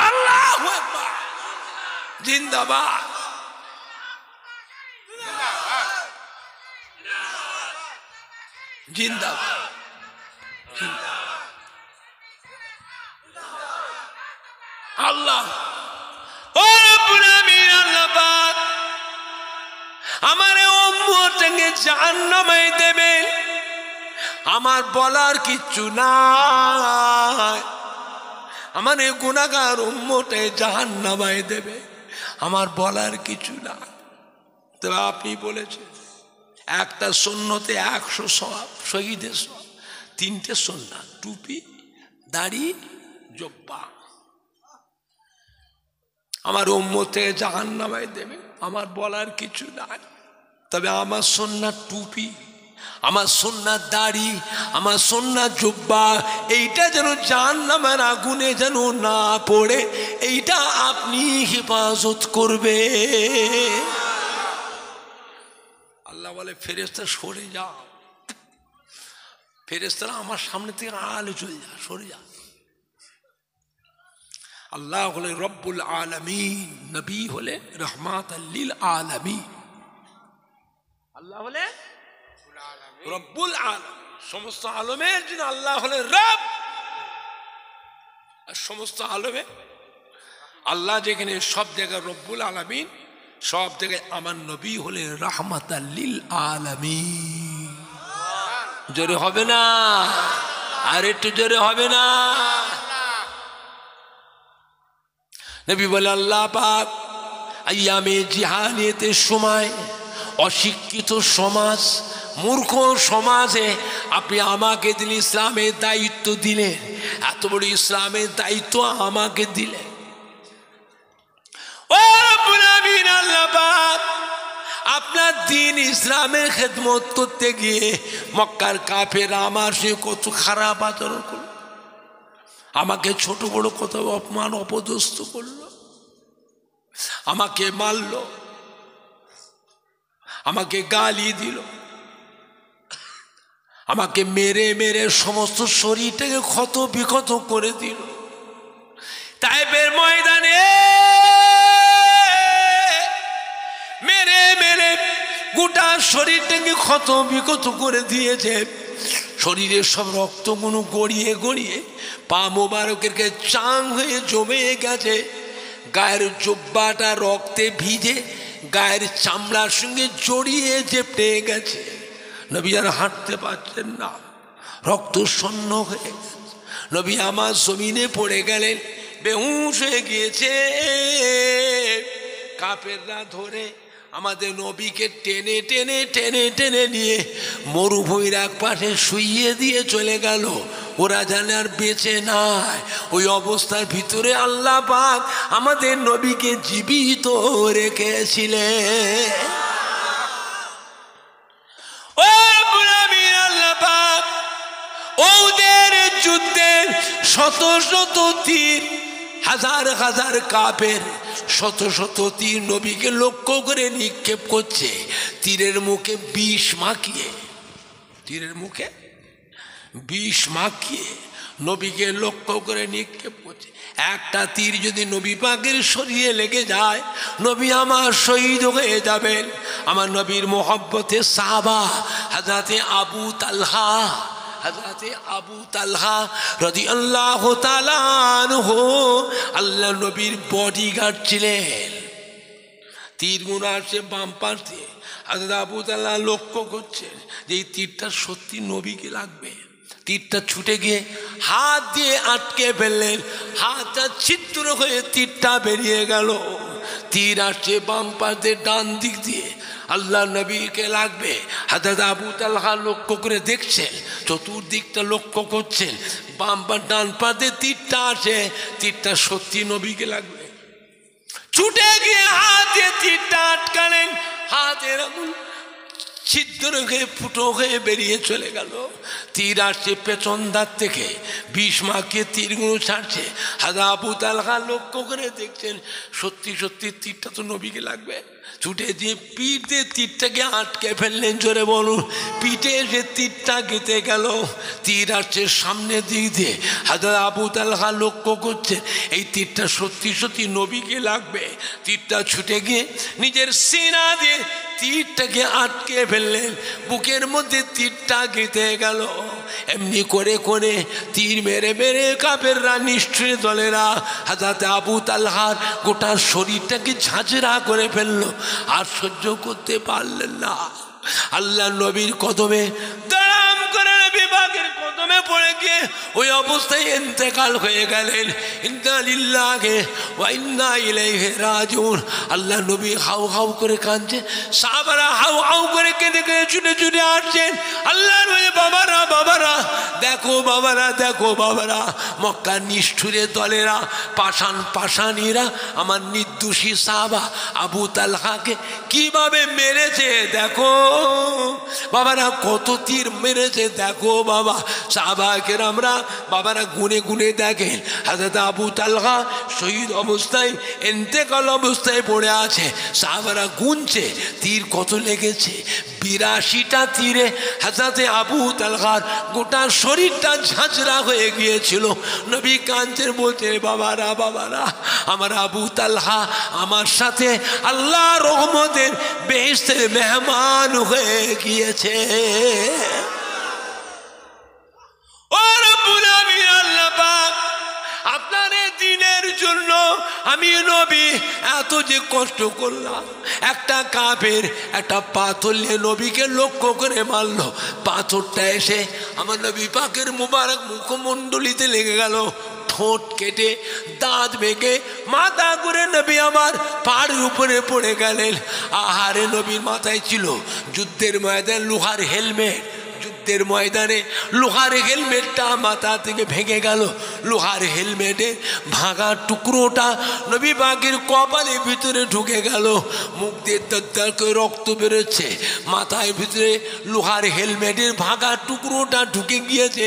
আল্লাহু আকবার, জিন্দাবাদ, জিন্দাবাদ, আল্লাহ ও রব্বুল আমিন, আল্লাহ পাক আমার উম্মতকে জাহান্নামে দেবেন, আমার বলার কিচ্ছু নাই, আমার এই গুনাহগার উম্মতে জাহান্নামে দেবে, আমার বলার কিছু না। তবে আপনি বলেছেন একটা সুন্নতে 100 সওয়াব, শহীদের সওয়াব, 3টে সুন্নাত টুপি, দাড়ি, জুব্বা, আমার উম্মতে জাহান্নামে দেবে, আমার বলার কিছু নাই। তবে আমার সুন্নাত টুপি, আমার সুন্নাত দাড়ি, আমার সুন্নাত জুব্বা, এইটা যেন জাহান্নামের আগুনে যেন না পড়ে, এইটা আপনি হেফাজত করবে। আল্লাহ বলে ফেরেশতা সরে যাও, ফেরেশতারা আমার সামনে থেকে আড়ালে চলে যা, সরে যা। আল্লাহ হলে রব্বুল আলামিন, নবী হলে রহমাতাল লিল আলামিন, আল্লাহ হলে রব্বুল আলামিন, সমস্ত আলমের জন্য আল্লাহ হলে রব, আর সমস্ত আলমে আল্লাহ যেখানে সব জায়গায় রব্বুল আলামিন, সব জায়গায় আমার নবী হলে রাহমাতাল লিল আলামিন। জোরে হবে না? আর একটু জোরে হবে না? নবী বলে আল্লাহ পাক আইয়ামে জিহালিয়াতের সময় অশিক্ষিত সমাজ, মূর্খ সমাজে আপনি আমাকে দিলেন, ইসলামের দায়িত্ব দিলেন, এত বড় ইসলামের দায়িত্ব আমাকে দিলেন। ও রব্বুল আমিন, আল্লাহ পাক আপনার দিন ইসলামের খেদমত করতে গিয়ে মক্কার কাফেররা আমার সে কত খারাপ আচরণ করল, আমাকে ছোট বড় কত অপমান অপদস্থ করল, আমাকে মারল, আমাকে গালি দিল, আমাকে মেরে মেরে সমস্ত শরীরটাকে ক্ষত বিক্ষত করে দিল। তাইফের ময়দানে মেরে মেরে গোটা শরীরটাকে ক্ষত বিক্ষত করে দিয়েছে, শরীরের সব রক্তগুলো গড়িয়ে গড়িয়ে পা মোবারকের চাং হয়ে জমে গেছে। গায়ের জুব্বাটা রক্তে ভিজে গায়ের চামড়ার সঙ্গে জড়িয়ে চেপটে গেছে। নবী আর হাঁটতে পারছেন না, রক্ত শূন্য হয়ে গেছে। নবী আমার জমিনে পড়ে গেলেন, বেহুশ হয়ে গিয়েছে। কাফেররা ধরে আমাদের নবীকে টেনে টেনে টেনে টেনে নিয়ে মরুভূমির এক পাশে শুইয়ে দিয়ে চলে গেল। ওরা জানে আর বেঁচে নাই। ওই অবস্থার ভিতরে আল্লাহ পাক আমাদের নবীকে জীবিত রেখেছিলেন। ও আল্লাহ পাক ওদের যুদ্ধে শত শত তীর, হাজার হাজার কাফের শত শত তীর নবীকে লক্ষ্য করে নিক্ষেপ করছে। তীরের মুখে বিষ মাখিয়ে, তীরের মুখে বিষ মাখিয়ে নবীকে লক্ষ্য করে নিক্ষেপ করছে। একটা তীর যদি নবী পাকের শরীরে লেগে যায়, নবী আমার শহীদ হয়ে যাবেন। আমার নবীর মোহব্বতে সাহাবা হযরতে আবু তালহা, হযরতে আবু তালহা রাদিয়াল্লাহু তাআলা আনহু আল্লাহ নবীর বডিগার্ড ছিলেন। তীর গুনা আসছে বাম পাশ দিয়ে। হযরত আবু তালহা লক্ষ্য করছেন যে এই তীরটা সত্যি নবীকে লাগবে। তীরটা ছুটে গিয়ে হাত দিয়ে আটকে ফেললেন, হাতটা ছিদ্র হয়ে তীরটা বেরিয়ে গেল। তীর আসছে বাম পাশ দিয়ে, ডান দিক দিয়ে আল্লাহ নবীকে লাগবে। হযরত আবু তালহা লক্ষ্য করে দেখছেন, চতুর্দিকটা লক্ষ্য করছেন, বাম পা ডান পা দিয়ে তীরটা আসে, তীরটা সত্যি নবীকে লাগবে। ছুটে গিয়ে হাত দিয়ে তীরটা আটকালেন, হাতের আঙুল ছিদ্র হয়ে ফুটো হয়ে বেরিয়ে চলে গেল। তীর আসছে পেছন দাঁত থেকে, বিষ মাখিয়ে তীরগুলো ছাড়ছে। হযরত আবু তালহা লক্ষ্য করে দেখছেন সত্যি সত্যি তীরটা তো নবীকে লাগবে। ছুটে দিয়ে পিঠে তীরটাকে আটকে ফেললেন। জোরে বলুন, পিঠে এসে তীরটা গেঁথে গেল। তীর আসছে সামনের দিক দিয়ে। হযরত আবু তালহা লক্ষ্য করছে এই তীরটা সত্যি সত্যি নবীকে লাগবে। তীরটা ছুটে গিয়ে নিজের সিনা দিয়ে তীরটাকে আটকে ফেললেন, বুকের মধ্যে তীরটা গেঁথে গেল। এমনি করে করে তীর মেরে মেরে কাফেররা, নিষ্ঠুর দলেরা হযরত আবু তালহার গোটা শরীরটাকে ঝাঁঝরা করে ফেললো। আর সহ্য করতে পারলেন না। আল্লাহ নবীর কদমে দাম করে নবী পাকের কদমে পড়ে গিয়ে ওই অবস্থায় ইন্তেকাল হয়ে গেলেন। ইন্না লিল্লাহি ওয়া ইন্না ইলাইহি রাজিউন। আল্লাহ নবী হাউ হাউ করে কাঁদছে, সাহাবারা হাউ হাউ করে কেঁদে কেঁদে ছুটে ছুটে আসছেন। আল্লাহ নবী, বাবারা বাবারা দেখো, বাবারা দেখো, বাবারা মক্কার নিষ্ঠুরের দলেরা, পাষাণ পাষাণীরা আমার নির্দোষী সাহাবা আবু তালহাকে কিভাবে মেরেছে দেখো। বাবারা কত তীর মেরেছে দেখো। বাবা সাহাবা কেরামরা বাবারা গুনে গুনে দেখেন, হযরত আবু তালহা শহীদ অবস্থায়, ইন্তেকাল অবস্থায় পড়ে আছে। সাহাবারা গুনছে তীর কত লেগেছে। 82টা তীরে হযরত আবু তালহার গোটা শরীরটা ঝাঁঝরা হয়ে গিয়েছিল। নবী কাঁদছেন, বলছে বাবারা বাবারা আমার আবু তালহা আমার সাথে আল্লাহ রহমতের বেহেশতের মেহমান হয়ে গিয়েছে। ও রব্বুল আলামিন, আল্লাহ পাক আপনার দিনের জন্য আমি নবী এত যে কষ্ট করলাম। একটা কাফের একটা পাথর নিয়ে নবীকে লক্ষ্য করে মারল। পাথরটা এসে আমার নবী পাকের মুবারক মুখমণ্ডলিতে লেগে গেল। ঠোঁট কেটে দাঁত ভেঙে মাথা করে নবী আমার পাড়ের উপরে পড়ে গেলেন। আহারে নবীর মাথায় ছিল যুদ্ধের ময়দান লোহার হেলমেট। যুদ্ধের ময়দানে লোহার হেলমেটটা মাথা থেকে ভেঙে গেল। লোহার হেলমেটের ভাঙা টুকরোটা নবী পাকের কপালের ভিতরে ঢুকে গেল। মুখ দিয়ে দরদর করে রক্ত বেরোচ্ছে। মাথায় ভিতরে লোহার হেলমেটের ভাঙা টুকরোটা ঢুকে গিয়েছে।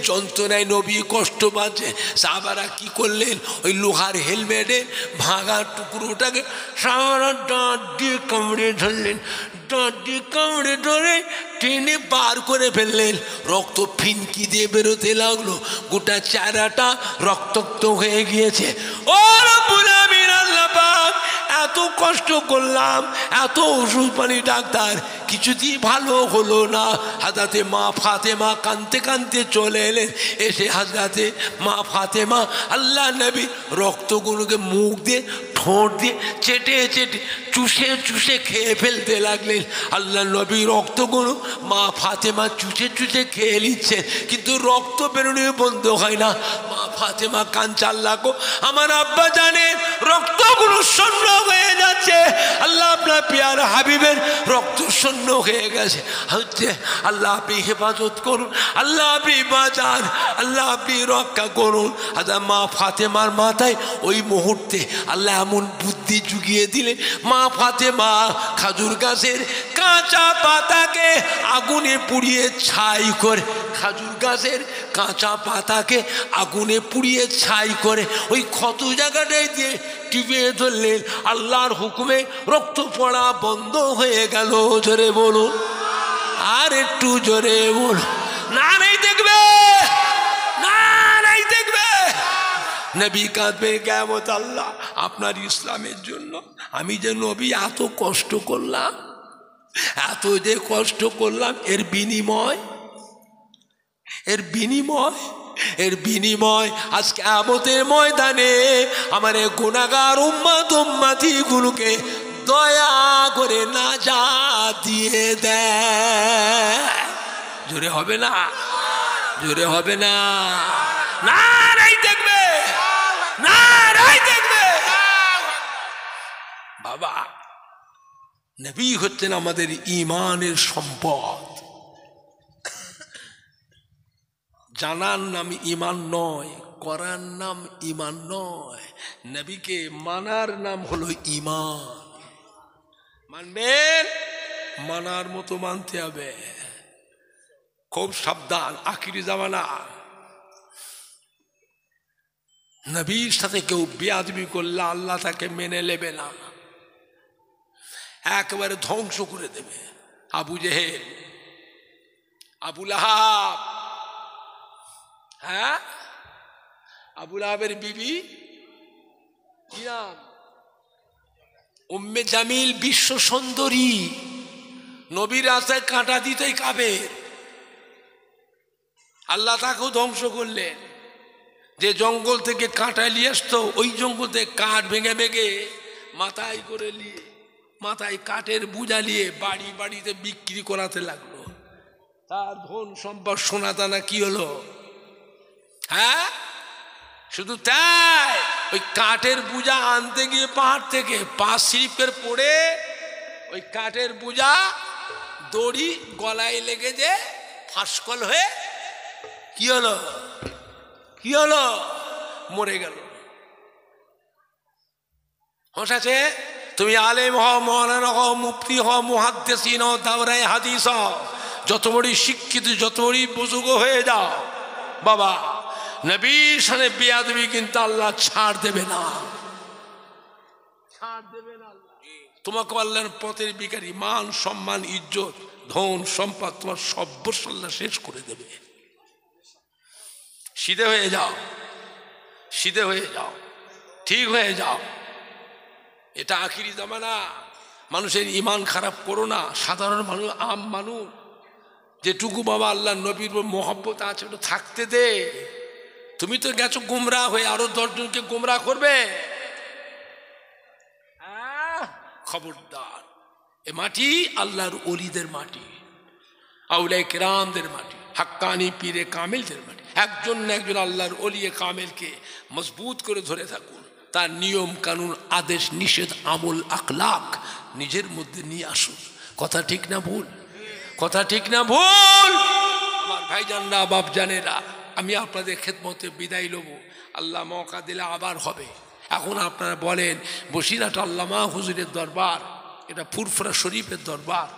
যন্ত্রণায় নবী কষ্ট পাচ্ছে। সাহাবারা কি করলেন, ওই লোহার হেলমেটের ভাঙা টুকরোটাকে সাহাবারা দাঁত দিয়ে কামড়ে ধরলেন। দাঁত দিয়ে কামড়ে ধরে টেনে বার করে ফেললেন। রক্ত ফিনকি দিয়ে বেরোতে লাগলো। গোটা চেহারাটা রক্তাক্ত হয়ে গিয়েছে। ও রব্বুল আলামিন, আল্লাহ পাক এত কষ্ট করলাম, এত ওষুধ পানি ডাক্তার, কিছুতেই ভালো হলো না। হাজরাতে মা ফাতেমা কাঁদতে কাঁদতে চলে এলেন। এসে হাজরাতে মা ফাতেমা আল্লাহ নবী রক্তগুলোকে মুখ দিয়ে ঠোঁট দিয়ে চেটে চেটে চুষে চুষে খেয়ে ফেলতে লাগলেন। আল্লাহ নবী রক্তগুলো মা ফাতেমা চুষে চুষে খেয়ে নিচ্ছেন, কিন্তু রক্ত বেরোনো বন্ধ হয় না। মা ফাতেমা কাঁদছে, আল্লাহ গো আমার আব্বা জানেন রক্তগুলো শূন্য হয়ে যাচ্ছে, আল্লাহ আপনার পিয়ার হাবিবের রক্ত শূন্য হয়ে গেছে হচ্ছে, আল্লাহ আপনি হেফাজত করুন, আল্লাহ আপনি বাঁচান, আল্লাহ আপনি রক্ষা করুন। আচ্ছা মা ফাতেমার মাথায় ওই মুহূর্তে আল্লাহ এমন বুদ্ধি জুগিয়ে দিলেন, মা ফাতেমা খাজুর গাছের কাঁচা পাতাকে আগুনে পুড়িয়ে ছাই করে, খাজুর গাছের কাঁচা পাতাকে আগুনে পুড়িয়ে ছাই করে ওই ক্ষত জায়গাটায় দিয়ে টিপিয়ে ধরলেন। আল্লাহর হুকুমে রক্ত পড়া বন্ধ হয়ে গেল। জোরে বলুন, আর একটু জোরে বলুন, না নাই দেখবে, না নাই দেখবে। নবী কাঁদবে কিয়ামত, আল্লাহ আপনার ইসলামের জন্য আমি যে নবী এত কষ্ট করলাম, এত যে কষ্ট করলাম, এর বিনিময়, এর বিনিময়, এর বিনিময় আজ কিয়ামতের ময়দানে আমার এই গুনাহগার উম্মত উম্মতিগুলোকে দয়া করে নাজাত দিয়ে দেয়। জোরে হবে না, জোরে হবে না, না নাই দেখবে, না নাই দেখবে। বাবা নবী হচ্ছেন আমাদের ঈমানের সম্পদ। জানার নাম ঈমান নয়, করার নাম ঈমান নয়, নবীকে মানার নাম হলো ঈমান। মানবেন, মানার মতো মানতে হবে। খুব সাবধান, আখিরি জামানা, নবীর সাথে কেউ বেয়াদবি করলে আল্লাহ তাকে মেনে নেবে না, একেবারে ধ্বংস করে দেবে। আবু জেহেল, আবু লাহাব, হ্যাঁ আবু লাহাবের বিবি কি নাম, উম্মে জামিল, বিশ্ব সুন্দরী, নবীর রাস্তায় কাঁটা দিতেই কাবের। আল্লাহ তাকেও ধ্বংস করলেন। যে জঙ্গল থেকে কাঁটা নিয়ে আসতো, ওই জঙ্গল থেকে কাঠ ভেঙে ভেঙে মাথায় করে নিয়ে, মাথায় কাঠের বোঝা নিয়ে বাড়ি বাড়িতে বিক্রি করাতে লাগলো। তার ধন সম্পদ সোনা দানা কি হলো? হ্যাঁ, শুধু তাই, ওই কাঠের বোঝা আনতে গিয়ে পাহাড় থেকে পা স্লিপের পড়ে ওই কাঠের বোঝা দড়ি গলায় লেগে যে ফাঁসকল হয়ে কি হলো, কি হলো, মরে গেল। হোসাছে তুমি আলেম হও, মৌলানা হও, মুফতি হও, মুহাদ্দিসিন হও, দাওরায়ে হাদিস হও, যত বড় শিক্ষিত, যত বড় বুজুর্গ হয়ে যাও, বাবা নবীর সাথে বেয়াদবি কিন্তু আল্লাহ ছাড় দেবে না, ছাড় দেবে না। তোমাকে আল্লাহর পথের ভিখারি, মান সম্মান ইজ্জত ধন সম্পদ তোমার সর্বস্ব আল্লাহ শেষ করে দেবে। সিধে হয়ে যাও, সিধে হয়ে যাও, ঠিক হয়ে যাও। এটা আখিরি জামানা, মানুষের ঈমান খারাপ করো না। সাধারণ মানুষ, আম মানুষ, যেটুকু বাবা আল্লাহ নবীর মহব্বত আছে ওটা থাকতে দে। তুমি তো গেছো গুমরা হয়ে, আরো 10 জনকে গুমরা করবে। খবরদার, এ মাটি আল্লাহর ওলিদের মাটি, আউলিয়া কিরামদের মাটি, হাক্কানি পীরে কামিলদের মাটি। একজন না একজন আল্লাহর ওলিয়ে কামেলকে মজবুত করে ধরে থাকুন। তার নিয়ম কানুন, আদেশ নিষেধ, আমল আখলাক নিজের মধ্যে নিয়ে আসুন। কথা ঠিক না ভুল? কথা ঠিক না ভুল? আমার ভাইজানরা, বাপ জানেরা, আমি আপনাদের খেদমতে বিদায় লব। আল্লাহ মৌকা দিলে আবার হবে। এখন আপনারা বলেন, বসিরহাট আল্লামা হুজুরের দরবার, এটা ফুরফুরা শরীফের দরবার,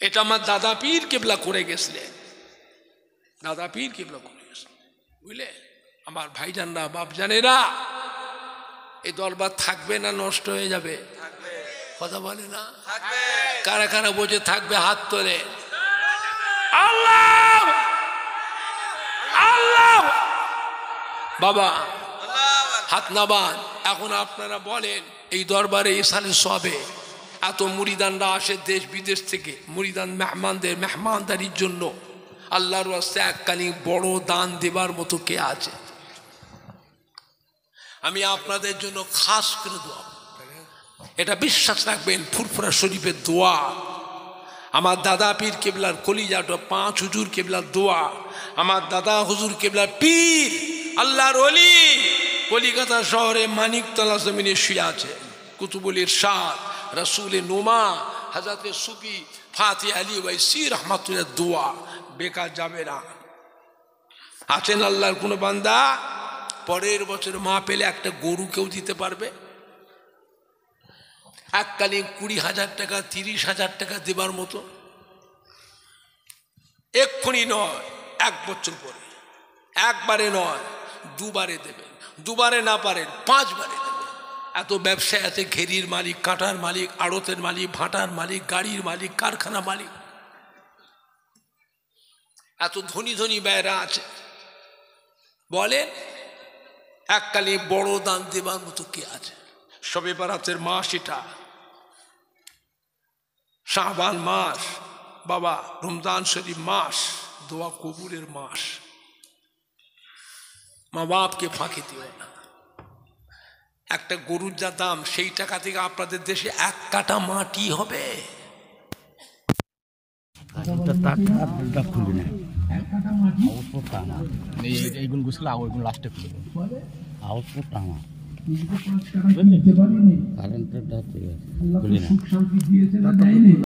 এটা আমার দাদা পীর কেবলা করে গেছিলেন, দাদা পীর কেবলা করে গেছিলেন, বুঝলে? আমার ভাইজানরা, বাপ জানেরা, এই দরবার থাকবে না নষ্ট হয়ে যাবে? কথা বলে না? কারা কারা বোঝে থাকবে? হাত তোলে। আল্লাহ আল্লাহ, বাবা হাত নাবান, এখন আপনারা বলেন এই দরবারে ইসালে সবে এত মুরিদানরা আসে দেশ বিদেশ থেকে, মুরিদান মেহমানদের মেহমানদারির জন্য। আল্লাহর ওয়াস্তে এককালীন বড় দান দেবার মতো কে আছে? আমি আপনাদের জন্য খাস করে দোয়া, এটা বিশ্বাস রাখবেন, ফুরফুরা শরীফের দোয়া, আমার দাদা পীর কেবলার কলিজাটা 5 হুজুর কেবলার দোয়া, আমার দাদা হুজুর কেবলার পীর আল্লাহর ওলি কলিকাতা শহরে মানিকতলা জমিনে শুয়ে আছে, কুতুবুল ইরশাদ রসুলে নোমা হযরতে সুফি ফাতে আলী ওয়াইসি রহমাতুল্লাহ দোয়া বেকার যাবে না। আছেন আল্লাহর কোনো বান্দা পরের বছর মা পেলে একটা গরু কেউ দিতে পারবে? এককালীন 20,000 টাকা 30,000 টাকা দেবার মতো? এক্ষুনি নয়, 1 বছর পরে, একবারে নয়, 2 বারে দেবেন, 2 বারে না পারেন 5 বারে দেবেন। এত ব্যবসা আছে, ঘেরির মালিক, কাঁটার মালিক, আড়তের মালিক, ভাটার মালিক, গাড়ির মালিক, কারখানা মালিক, এত ধনী ধনী ব্যয়রা আছে। বলেন এককালে বড় দান দেবার মতো কে আছে? শবে বরাতের মাস এটা, শাবান মাস, বাবা রমজান শরীফ মাস, দোয়া কবুলের মাস। মা বাপকে ফাঁকি দিও না। একটা গরুর যা দাম, সেই টাকা থেকে আপনাদের দেশে 1 কাটা মাটি হবে। এইগুলো গুছলে ওইগুলো লাস্টে খুলে কারেন্টের